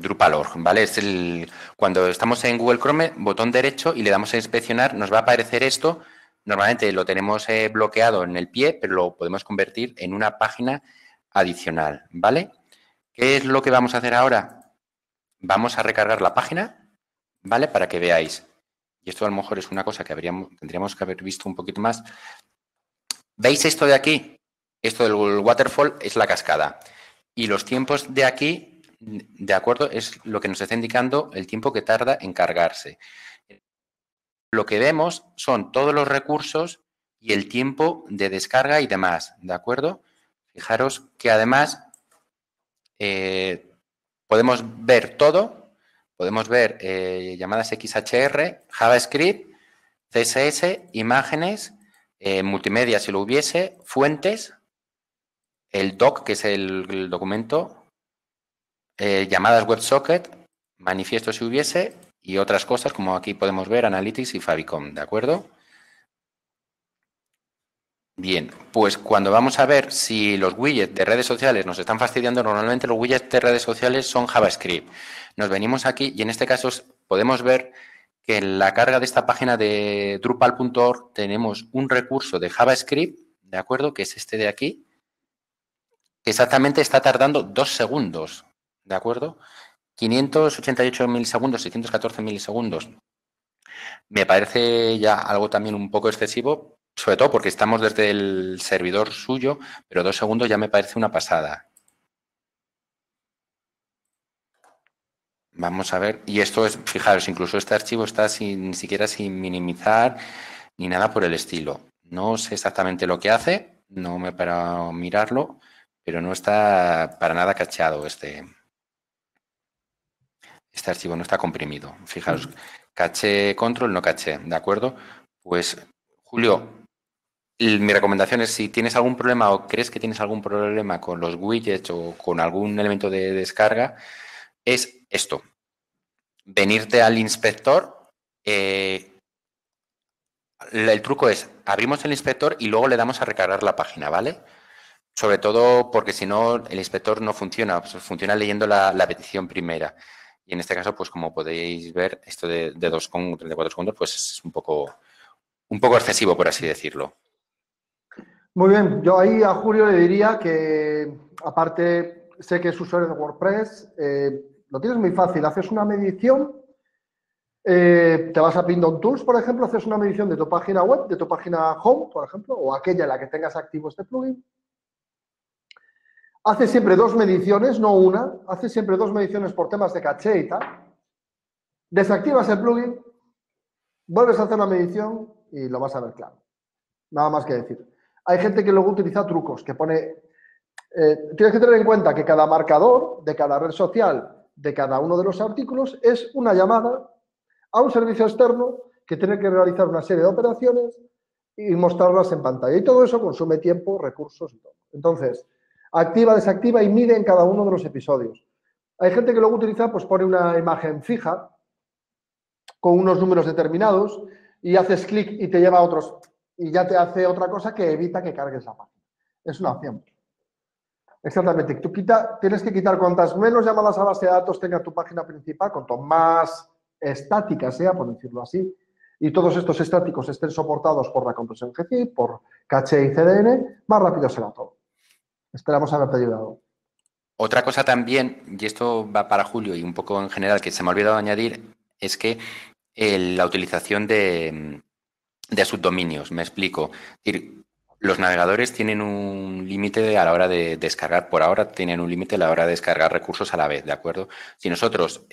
Drupal.org, ¿vale? Cuando estamos en Google Chrome, botón derecho y le damos a inspeccionar, nos va a aparecer esto. Normalmente lo tenemos bloqueado en el pie, pero lo podemos convertir en una página adicional, ¿vale? ¿Qué es lo que vamos a hacer ahora? Vamos a recargar la página, ¿vale? Para que veáis. Y esto a lo mejor es una cosa que tendríamos que haber visto un poquito más. ¿Veis esto de aquí? Esto del waterfall es la cascada. Y los tiempos de aquí, de acuerdo, es lo que nos está indicando el tiempo que tarda en cargarse. Lo que vemos son todos los recursos y el tiempo de descarga y demás, ¿de acuerdo? Fijaros que además podemos ver todo, podemos ver llamadas XHR, JavaScript, CSS, imágenes, multimedia si lo hubiese, fuentes, el doc, que es el documento, llamadas WebSocket, manifiesto si hubiese y otras cosas como aquí podemos ver, Analytics y Favicon, ¿de acuerdo? Bien, pues cuando vamos a ver si los widgets de redes sociales nos están fastidiando, normalmente los widgets de redes sociales son JavaScript. Nos venimos aquí y en este caso podemos ver que en la carga de esta página de Drupal.org tenemos un recurso de JavaScript, ¿de acuerdo? Que es este de aquí, que exactamente está tardando 2 segundos, ¿de acuerdo? 588 milisegundos, 614 milisegundos. Me parece ya algo también un poco excesivo, sobre todo porque estamos desde el servidor suyo, pero 2 segundos ya me parece una pasada. Vamos a ver, y esto es, fijaros, incluso este archivo está ni siquiera sin minimizar ni nada por el estilo. No sé exactamente lo que hace, no me he parado a mirarlo, pero no está para nada cacheado este archivo, no está comprimido. Fijaros, caché control, no caché, ¿de acuerdo? Pues, Julio, mi recomendación es si tienes algún problema o crees que tienes algún problema con los widgets o con algún elemento de descarga, es esto. Venirte al inspector. El truco es, abrimos el inspector y luego le damos a recargar la página, ¿vale? Sobre todo porque si no, el inspector no funciona, pues funciona leyendo la petición primera. Y en este caso, pues como podéis ver, esto de 2,34 segundos, pues es un poco excesivo, por así decirlo. Muy bien, yo ahí a Julio le diría que, aparte, sé que es usuario de WordPress, lo tienes muy fácil, haces una medición, te vas a Pindom Tools, por ejemplo, haces una medición de tu página web, de tu página home, por ejemplo, o aquella en la que tengas activo este plugin. Haces siempre 2 mediciones, no una, haces siempre 2 mediciones por temas de caché y tal. Desactivas el plugin, vuelves a hacer la medición y lo vas a ver claro. Nada más que decir. Hay gente que luego utiliza trucos, que pone... tienes que tener en cuenta que cada marcador de cada red social, de cada uno de los artículos, es una llamada a un servicio externo que tiene que realizar una serie de operaciones y mostrarlas en pantalla. Y todo eso consume tiempo, recursos y todo. Entonces, activa, desactiva y mide en cada uno de los episodios. Hay gente que luego utiliza, pues pone una imagen fija con unos números determinados y haces clic y te lleva a otros, y ya te hace otra cosa que evita que cargues la página. Es una opción. Exactamente. Tú tienes que quitar cuantas menos llamadas a base de datos tenga tu página principal, cuanto más estática sea, por decirlo así, y todos estos estáticos estén soportados por la compresión GZIP, por caché y CDN, más rápido será todo. Esperamos haberte ayudado. Otra cosa también, y esto va para Julio y un poco en general que se me ha olvidado añadir, es que la utilización de subdominios, me explico. Es decir, los navegadores tienen un límite a la hora de descargar, por ahora tienen un límite a la hora de descargar recursos a la vez, ¿de acuerdo? Si nosotros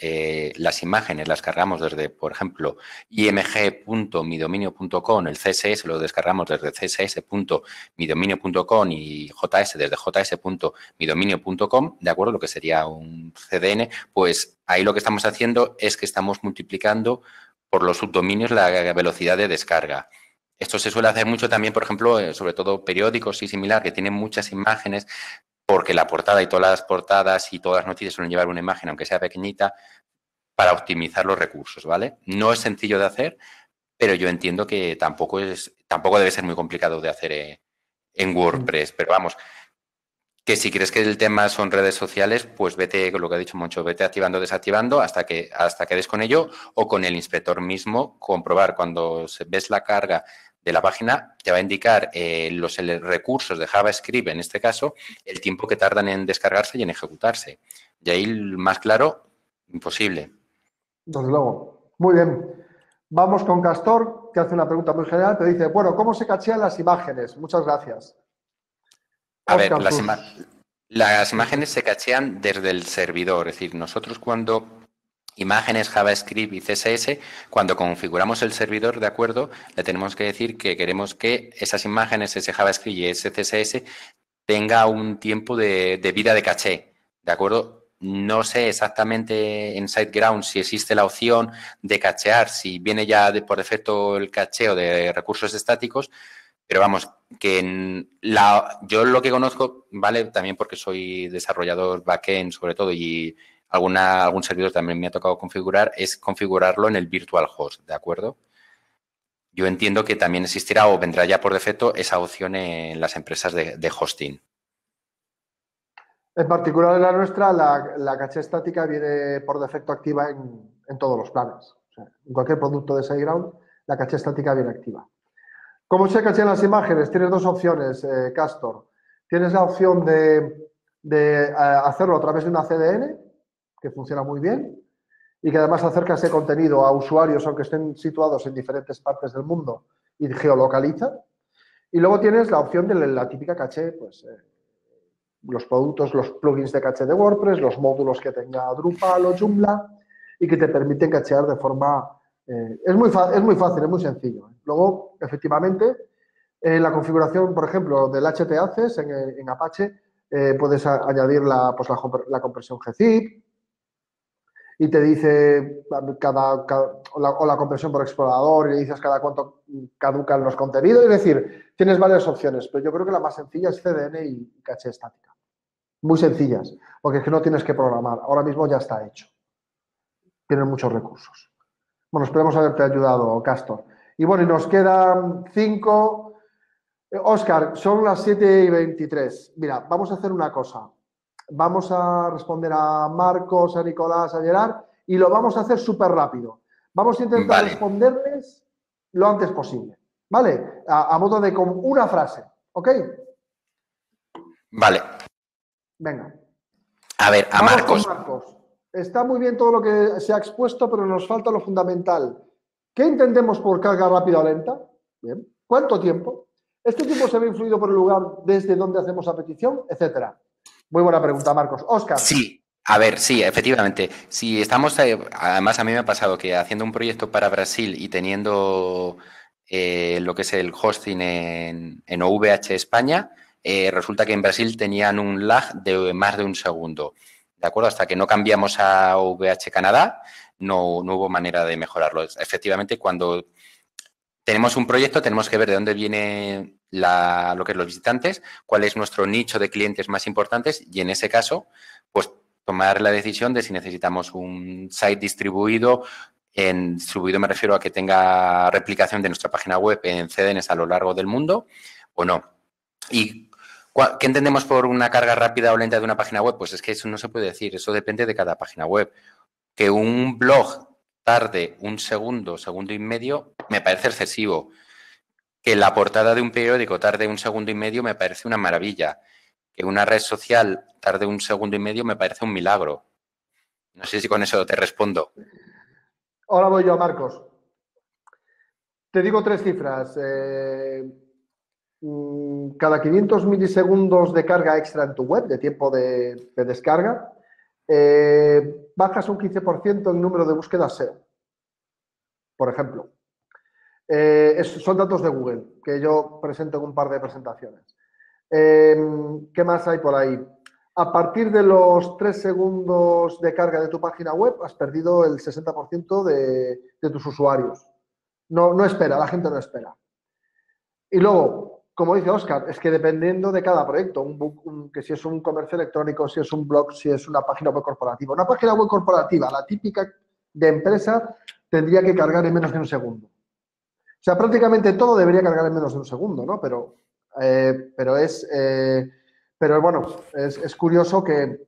las imágenes las cargamos desde, por ejemplo, img.midominio.com, el CSS lo descargamos desde css.midominio.com y JS desde js.midominio.com, ¿de acuerdo? Lo que sería un CDN, pues ahí lo que estamos haciendo es que estamos multiplicando por los subdominios la velocidad de descarga. Esto se suele hacer mucho también, por ejemplo, sobre todo periódicos y similar, que tienen muchas imágenes, porque la portada y todas las portadas y todas las noticias suelen llevar una imagen, aunque sea pequeñita, para optimizar los recursos, ¿vale? No es sencillo de hacer, pero yo entiendo que tampoco debe ser muy complicado de hacer en WordPress. Pero vamos, que si crees que el tema son redes sociales, pues vete, con lo que ha dicho Moncho, vete activando, desactivando hasta que des con ello, o con el inspector mismo comprobar cuando ves la carga de la página, te va a indicar los recursos de JavaScript, en este caso, el tiempo que tardan en descargarse y en ejecutarse. Y ahí, más claro, imposible. Desde luego. Muy bien. Vamos con Castor, que hace una pregunta muy general. Te dice, bueno, ¿cómo se cachean las imágenes? Muchas gracias. A ver, Óscar, las imágenes se cachean desde el servidor. Es decir, nosotros cuando imágenes, JavaScript y CSS, cuando configuramos el servidor, ¿de acuerdo? Le tenemos que decir que queremos que esas imágenes, ese JavaScript y ese CSS tenga un tiempo de vida de caché, ¿de acuerdo? No sé exactamente en SiteGround si existe la opción de cachear, si viene ya por defecto el cacheo de recursos estáticos, pero vamos, que yo lo que conozco, ¿vale? También porque soy desarrollador backend sobre todo y algún servidor también me ha tocado configurar, es configurarlo en el virtual host, ¿de acuerdo? Yo entiendo que también existirá o vendrá ya por defecto esa opción en las empresas de hosting. En particular en la nuestra, la caché estática viene por defecto activa en todos los planes. O sea, en cualquier producto de SiteGround, la caché estática viene activa. ¿Cómo se cachean las imágenes? Tienes dos opciones, Castor. Tienes la opción de hacerlo a través de una CDN, que funciona muy bien, y que además acerca ese contenido a usuarios, aunque estén situados en diferentes partes del mundo, y geolocaliza. Y luego tienes la opción de la típica caché, pues los productos, los plugins de caché de WordPress, los módulos que tenga Drupal o Joomla, y que te permiten cachear de forma... es muy fácil, es muy sencillo. Luego, efectivamente, en la configuración, por ejemplo, del HTACES en Apache, puedes añadir la compresión gzip y te dice o la compresión por explorador y le dices cada cuánto caducan los contenidos. Es decir, tienes varias opciones, pero yo creo que la más sencilla es CDN y caché estática. Muy sencillas, porque es que no tienes que programar. Ahora mismo ya está hecho. Tienen muchos recursos. Bueno, esperemos haberte ayudado, Castor. Y bueno, y nos quedan 5. Óscar, son las 7:23. Mira, vamos a hacer una cosa. Vamos a responder a Marcos, a Nicolás, a Gerard y lo vamos a hacer súper rápido. Vamos a intentar responderles lo antes posible. ¿Vale? A modo de con una frase. ¿Ok? Vale. Venga. A ver, a Marcos. Marcos. Está muy bien todo lo que se ha expuesto, pero nos falta lo fundamental. ¿Qué entendemos por carga rápida o lenta? Bien. ¿Cuánto tiempo? ¿Este tiempo se ve influido por el lugar desde donde hacemos la petición? Etcétera. Muy buena pregunta, Marcos. Óscar. Sí, a ver, sí, efectivamente. Si estamos, además a mí me ha pasado que haciendo un proyecto para Brasil y teniendo lo que es el hosting en OVH España, resulta que en Brasil tenían un lag de más de un segundo. ¿De acuerdo? Hasta que no cambiamos a OVH Canadá, no hubo manera de mejorarlo. Efectivamente, cuando tenemos un proyecto, tenemos que ver de dónde viene lo que es los visitantes, cuál es nuestro nicho de clientes más importantes y en ese caso, pues tomar la decisión de si necesitamos un site distribuido distribuido me refiero a que tenga replicación de nuestra página web en CDNs a lo largo del mundo o no. ¿Y qué entendemos por una carga rápida o lenta de una página web? Pues es que eso no se puede decir, eso depende de cada página web. Que un blog tarde un segundo, segundo y medio, me parece excesivo. Que la portada de un periódico tarde un segundo y medio me parece una maravilla. Que una red social tarde un segundo y medio me parece un milagro. No sé si con eso te respondo. Ahora voy yo, Marcos. Te digo 3 cifras. Cada 500 milisegundos de carga extra en tu web, de tiempo de descarga, bajas un 15% el número de búsquedas SEO, por ejemplo. Son datos de Google, que yo presento en un par de presentaciones. ¿Qué más hay por ahí? A partir de los 3 segundos de carga de tu página web, has perdido el 60% de tus usuarios. No espera, la gente no espera. Y luego, como dice Óscar, es que dependiendo de cada proyecto, que si es un comercio electrónico, si es un blog, si es una página web corporativa. Una página web corporativa, la típica de empresa, tendría que cargar en menos de un segundo. O sea, prácticamente todo debería cargar en menos de un segundo, ¿no? Pero bueno, es curioso que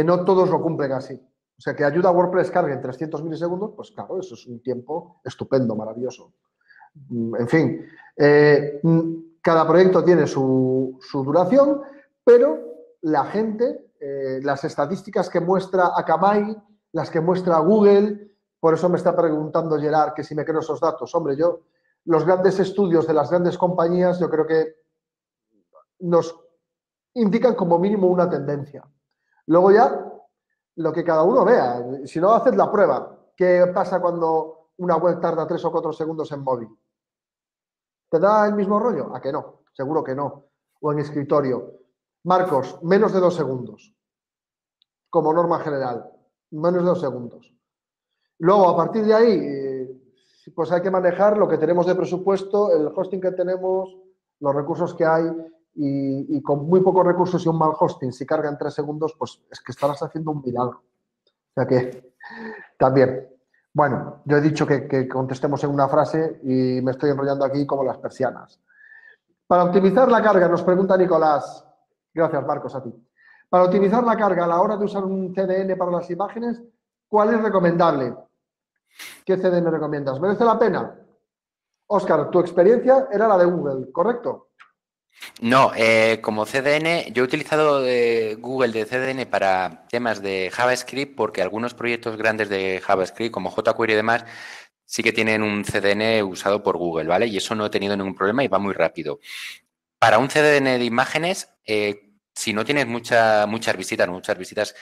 no todos lo cumplen así. O sea, que ayuda a WordPress cargue en 300 milisegundos, pues claro, eso es un tiempo estupendo, maravilloso. En fin, cada proyecto tiene su duración, pero la gente, las estadísticas que muestra Akamai, las que muestra Google, por eso me está preguntando Gerard que si me creo esos datos. Hombre, los grandes estudios de las grandes compañías, yo creo que nos indican como mínimo una tendencia. Luego ya, lo que cada uno vea. Si no, haces la prueba. ¿Qué pasa cuando una web tarda 3 o 4 segundos en móvil? ¿Te da el mismo rollo? ¿A que no? Seguro que no. O en escritorio. Marcos, menos de 2 segundos. Como norma general. Menos de 2 segundos. Luego, a partir de ahí, pues hay que manejar lo que tenemos de presupuesto, el hosting que tenemos, los recursos que hay y con muy pocos recursos y un mal hosting, si carga en 3 segundos, pues es que estarás haciendo un milagro. O sea que, también. Bueno, yo he dicho que contestemos en una frase y me estoy enrollando aquí como las persianas. Para optimizar la carga, nos pregunta Nicolás. Gracias, Marcos, a ti. Para optimizar la carga a la hora de usar un CDN para las imágenes, ¿cuál es recomendable? ¿Qué CDN recomiendas? ¿Merece la pena? Óscar, tu experiencia era la de Google, ¿correcto? No, como CDN, yo he utilizado Google de CDN para temas de JavaScript porque algunos proyectos grandes de JavaScript como jQuery y demás sí que tienen un CDN usado por Google, ¿vale? Y eso no he tenido ningún problema y va muy rápido. Para un CDN de imágenes, si no tienes muchas visitas,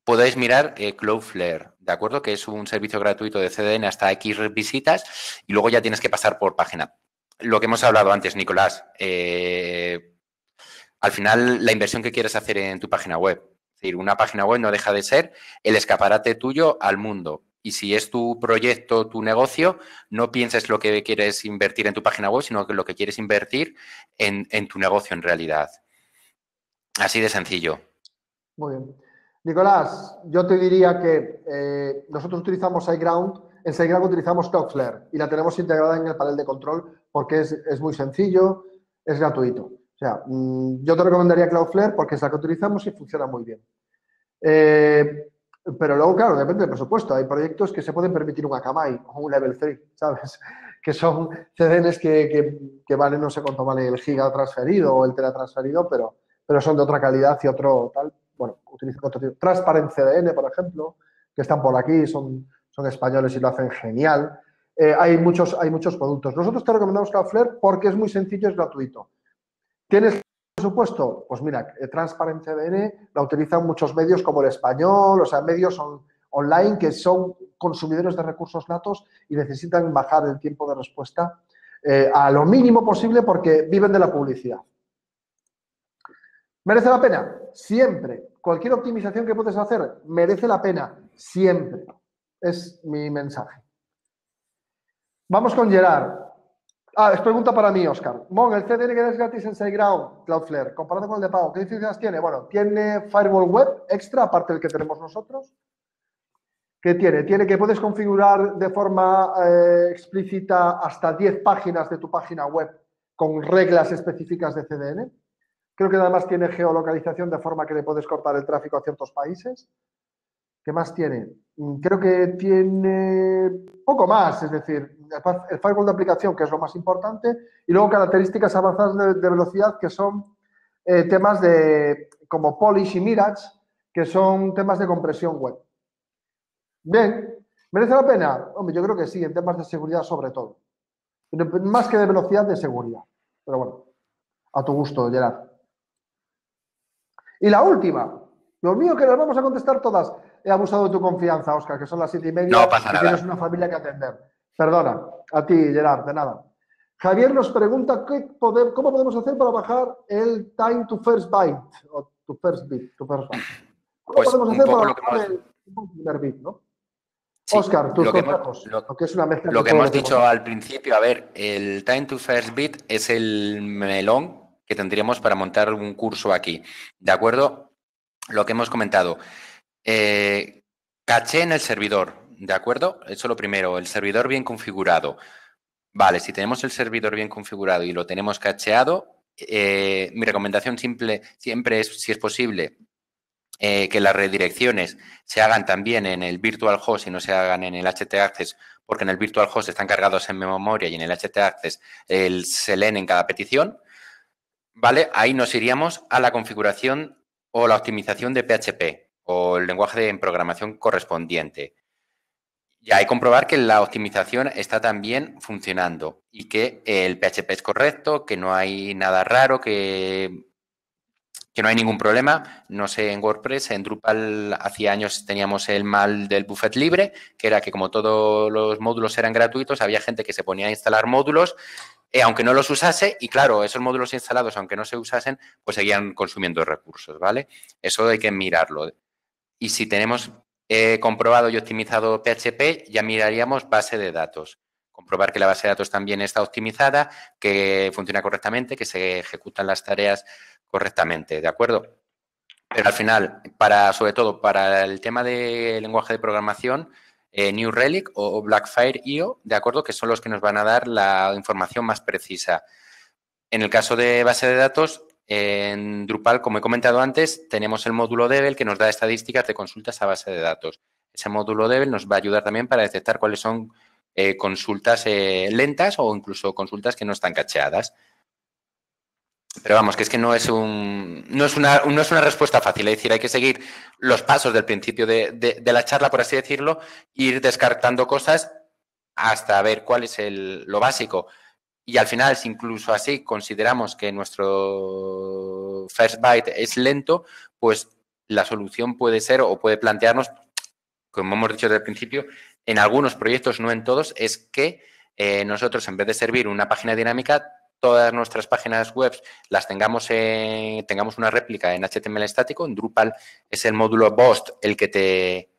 podéis mirar Cloudflare, ¿de acuerdo? Que es un servicio gratuito de CDN hasta X visitas y luego ya tienes que pasar por página. Lo que hemos hablado antes, Nicolás, al final la inversión que quieres hacer en tu página web. Es decir, una página web no deja de ser el escaparate tuyo al mundo. Y si es tu proyecto, tu negocio, no pienses lo que quieres invertir en tu página web, sino que lo que quieres invertir en tu negocio en realidad. Así de sencillo. Muy bien. Nicolás, yo te diría que nosotros utilizamos SiteGround. En SiteGround utilizamos Cloudflare y la tenemos integrada en el panel de control porque es muy sencillo, es gratuito. O sea, yo te recomendaría Cloudflare porque es la que utilizamos y funciona muy bien. Pero luego, claro, depende del presupuesto. Hay proyectos que se pueden permitir un Akamai o un Level 3, ¿sabes? Que son CDNs que valen, no sé cuánto vale el giga transferido o el tera transferido, pero son de otra calidad y otro tal. Bueno, utilizan otro tipo. Transparent CDN, por ejemplo, que están por aquí, son españoles y lo hacen genial. Hay muchos productos. Nosotros te recomendamos Cloudflare porque es muy sencillo, es gratuito. ¿Tienes presupuesto? Pues mira, Transparent CDN la utilizan muchos medios como El Español, o sea, medios online que son consumidores de recursos natos y necesitan bajar el tiempo de respuesta a lo mínimo posible porque viven de la publicidad. ¿Merece la pena? Siempre. Cualquier optimización que puedes hacer merece la pena. Siempre. Es mi mensaje. Vamos con Gerard. Es pregunta para mí, Óscar. Mon, el CDN que es gratis en SiteGround, Cloudflare, comparado con el de pago, ¿qué diferencias tiene? Bueno, tiene Firewall Web extra, aparte del que tenemos nosotros, ¿Qué tiene? Tiene que puedes configurar de forma explícita hasta 10 páginas de tu página web con reglas específicas de CDN. Creo que además tiene geolocalización de forma que le puedes cortar el tráfico a ciertos países. ¿Qué más tiene? Creo que tiene poco más, es decir, el firewall de aplicación, que es lo más importante, y luego características avanzadas de velocidad, que son temas como Polish y Mirage, que son temas de compresión web. Bien, ¿merece la pena? Hombre, yo creo que sí, en temas de seguridad sobre todo. Más que de velocidad, de seguridad. Pero bueno, a tu gusto, Gerard. Y la última. Dios mío, que las vamos a contestar todas. He abusado de tu confianza, Óscar, que son las 7:30 No pasa y nada. tienes una familia que atender. Perdona, a ti, Gerard, de nada. Javier nos pregunta cómo podemos hacer para bajar el time to first byte, o to first bit, to first byte. ¿Cómo Pues podemos un hacer poco para lo que bajar hemos... el primer bit, ¿no? Sí, Óscar, tus lo que consejos, que es una mezcla lo de que todo hemos lo que dicho al principio, a ver, el time to first bit es el melón que tendríamos para montar un curso aquí, ¿de acuerdo? Lo que hemos comentado, caché en el servidor, ¿de acuerdo? Eso lo primero, el servidor bien configurado. Vale, si tenemos el servidor bien configurado y lo tenemos cacheado, mi recomendación siempre es, si es posible, que las redirecciones se hagan también en el virtual host y no se hagan en el htaccess, porque en el virtual host están cargados en memoria y en el htaccess se leen en cada petición, ¿vale? Ahí nos iríamos a la configuración o la optimización de PHP o el lenguaje de programación correspondiente. Y hay que comprobar que la optimización está también funcionando y que el PHP es correcto, que no hay nada raro, que no hay ningún problema. No sé, en WordPress, en Drupal, hacía años teníamos el mal del buffet libre, que era que como todos los módulos eran gratuitos, había gente que se ponía a instalar módulos, aunque no los usase, y claro, esos módulos instalados, aunque no se usasen, pues seguían consumiendo recursos, ¿vale? Eso hay que mirarlo. Y si tenemos comprobado y optimizado PHP, ya miraríamos base de datos. Comprobar que la base de datos también está optimizada, que funciona correctamente, que se ejecutan las tareas correctamente, ¿de acuerdo? Pero al final, sobre todo para el tema de lenguaje de programación, New Relic o Blackfire.io, ¿de acuerdo? Que son los que nos van a dar la información más precisa. En el caso de base de datos, en Drupal, como he comentado antes, tenemos el módulo Devel que nos da estadísticas de consultas a base de datos. Ese módulo Devel nos va a ayudar también para detectar cuáles son consultas lentas o incluso consultas que no están cacheadas. Pero vamos, que es que no es una respuesta fácil. Es decir, hay que seguir los pasos del principio de la charla, por así decirlo, ir descartando cosas hasta ver cuál es lo básico. Y al final, si incluso así consideramos que nuestro first byte es lento, pues la solución puede ser o puede plantearnos, como hemos dicho desde el principio, en algunos proyectos, no en todos, es que nosotros, en vez de servir una página dinámica, todas nuestras páginas web las tengamos una réplica en HTML estático. En Drupal es el módulo Bost el que te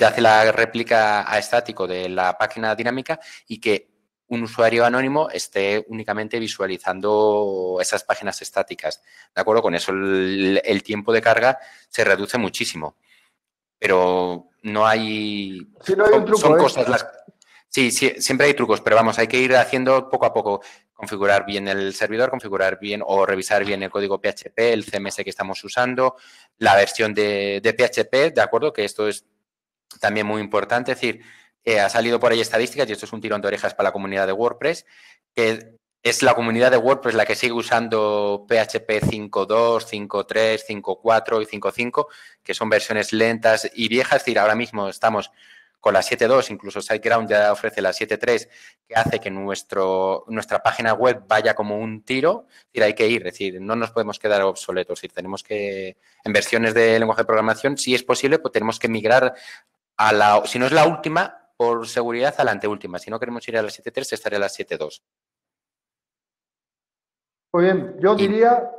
hace la réplica a estático de la página dinámica y que un usuario anónimo esté únicamente visualizando esas páginas estáticas. ¿De acuerdo? Con eso el tiempo de carga se reduce muchísimo. Pero no hay... Sí, no hay un truco, son cosas... Sí, siempre hay trucos, pero vamos, hay que ir haciendo poco a poco. Configurar bien el servidor, configurar bien o revisar bien el código PHP, el CMS que estamos usando, la versión de PHP, ¿de acuerdo? Que esto es también muy importante. Es decir, ha salido por ahí estadísticas, y esto es un tirón de orejas para la comunidad de WordPress, que es la comunidad de WordPress la que sigue usando PHP 5.2, 5.3, 5.4 y 5.5, que son versiones lentas y viejas. Es decir, ahora mismo estamos con la 7.2, incluso SiteGround ya ofrece la 7.3, que hace que nuestra página web vaya como un tiro. Es decir, hay que ir, es decir, no nos podemos quedar obsoletos. Es decir, tenemos que, en versiones de lenguaje de programación, si es posible, pues tenemos que migrar si no es la última, por seguridad, a la anteúltima. Si no queremos ir a la 7.3, estaré a la 7.2. Muy bien, yo diría,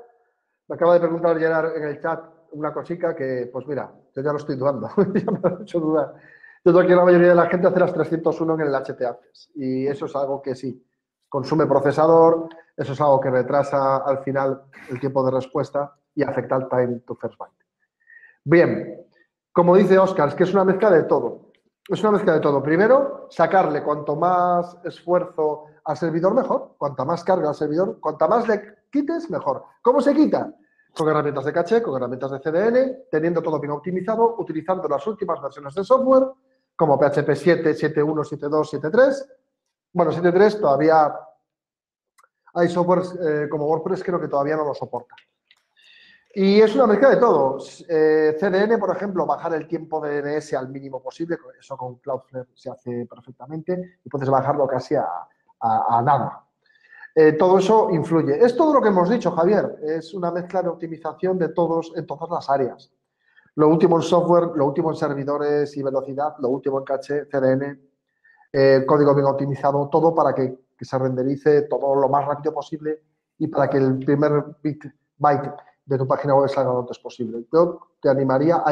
me acaba de preguntar Gerard en el chat una cosita que, pues mira, yo ya lo estoy dudando, ya me ha hecho dudar. Yo creo que la mayoría de la gente hace las 301 en el htaccess y eso es algo que sí, consume procesador, eso es algo que retrasa al final el tiempo de respuesta y afecta al time to first byte. Bien, como dice Óscar, es que es una mezcla de todo. Es una mezcla de todo. Primero, sacarle cuanto más esfuerzo al servidor, mejor. Cuanta más carga al servidor, cuanta más le quites, mejor. ¿Cómo se quita? Con herramientas de caché, con herramientas de CDN, teniendo todo bien optimizado, utilizando las últimas versiones de software, como PHP 7, 7.1, 7.2, 7.3. Bueno, 7.3 todavía hay softwares como WordPress, creo que todavía no lo soporta. Y es una mezcla de todo. CDN, por ejemplo, bajar el tiempo de DNS al mínimo posible, eso con Cloudflare se hace perfectamente y puedes bajarlo casi a nada. Todo eso influye. Es todo lo que hemos dicho, Javier. Es una mezcla de optimización de todos en todas las áreas. Lo último en software, lo último en servidores y velocidad, lo último en caché, CDN, código bien optimizado, todo para que se renderice todo lo más rápido posible y para que el primer byte de tu página web salga lo antes posible. Yo te animaría,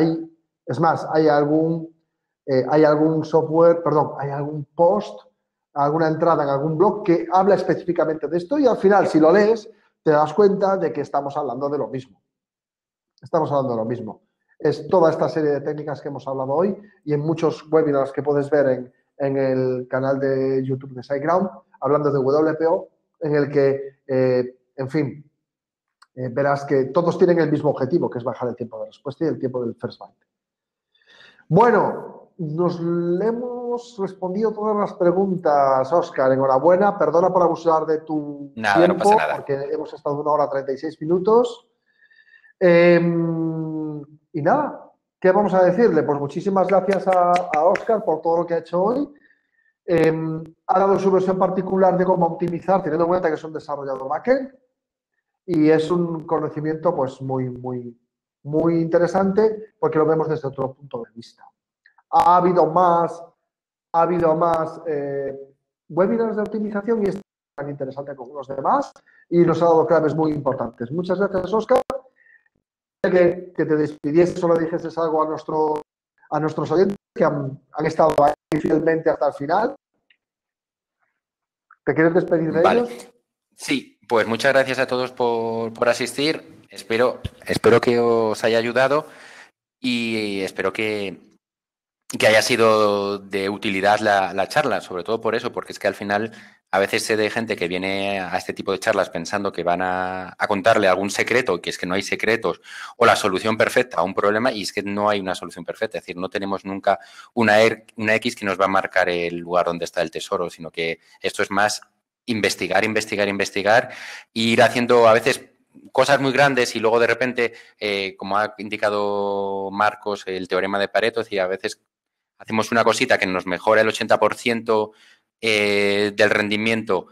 es más, hay algún software, perdón, hay algún post, alguna entrada en algún blog que habla específicamente de esto y al final, si lo lees, te das cuenta de que estamos hablando de lo mismo. Estamos hablando de lo mismo. Es toda esta serie de técnicas que hemos hablado hoy y en muchos webinars que puedes ver en el canal de YouTube de SiteGround, hablando de WPO, en el que, en fin, verás que todos tienen el mismo objetivo, que es bajar el tiempo de respuesta y el tiempo del first byte. Bueno, nos le hemos respondido todas las preguntas, Óscar. Enhorabuena, perdona por abusar de tu Nada, no pasa tiempo, nada. porque hemos estado 1 hora 36 minutos. Y nada, ¿qué vamos a decirle? Pues muchísimas gracias a Óscar por todo lo que ha hecho hoy. Ha dado su versión particular de cómo optimizar, teniendo en cuenta que es un desarrollador backend. Y es un conocimiento pues muy interesante porque lo vemos desde otro punto de vista. Ha habido más webinars de optimización y es tan interesante como los demás y nos ha dado claves muy importantes. Muchas gracias, Óscar. Que te despidieses o le dijeses algo a nuestros oyentes que han estado ahí fielmente hasta el final. ¿Te quieres despedir de ellos? Sí, pues muchas gracias a todos por asistir. Espero que os haya ayudado y espero que haya sido de utilidad la charla, sobre todo por eso, porque es que al final a veces sé de gente que viene a este tipo de charlas pensando que van a contarle algún secreto, que es que no hay secretos, o la solución perfecta a un problema, y es que no hay una solución perfecta. Es decir, no tenemos nunca una X que nos va a marcar el lugar donde está el tesoro, sino que esto es más investigar, e ir haciendo a veces cosas muy grandes y luego de repente, como ha indicado Marcos, el teorema de Pareto, es decir, a veces hacemos una cosita que nos mejora el 80% del rendimiento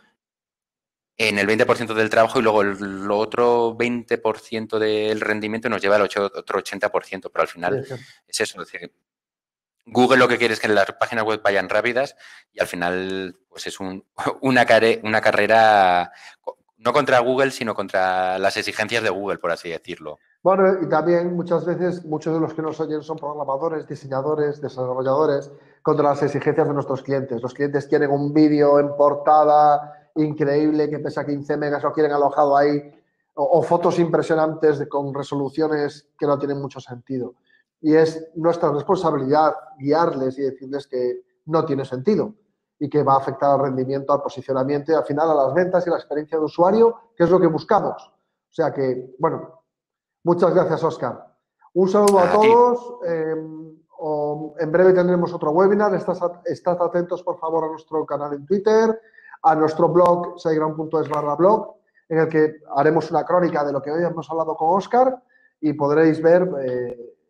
en el 20% del trabajo y luego el otro 20% del rendimiento nos lleva al otro 80%, pero al final es eso, es decir, Google lo que quiere es que las páginas web vayan rápidas y al final pues es una carrera no contra Google, sino contra las exigencias de Google, por así decirlo. Bueno, y también muchas veces, muchos de los que nos oyen son programadores, diseñadores, desarrolladores, contra las exigencias de nuestros clientes. Los clientes quieren un vídeo en portada increíble que pesa 15 megas, lo quieren alojado ahí, o fotos impresionantes con resoluciones que no tienen mucho sentido. Y es nuestra responsabilidad guiarles y decirles que no tiene sentido y que va a afectar al rendimiento, al posicionamiento y al final a las ventas y la experiencia de usuario, que es lo que buscamos. O sea que, bueno, muchas gracias, Óscar. Un saludo a todos. En breve tendremos otro webinar. Estad atentos, por favor, a nuestro canal en Twitter, a nuestro blog, siteground.es/blog, en el que haremos una crónica de lo que hoy hemos hablado con Óscar y podréis ver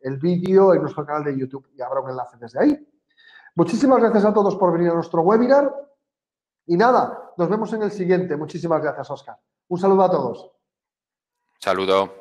el vídeo en nuestro canal de YouTube y habrá un enlace desde ahí. Muchísimas gracias a todos por venir a nuestro webinar. Y nada, nos vemos en el siguiente. Muchísimas gracias, Óscar. Un saludo a todos. Saludo.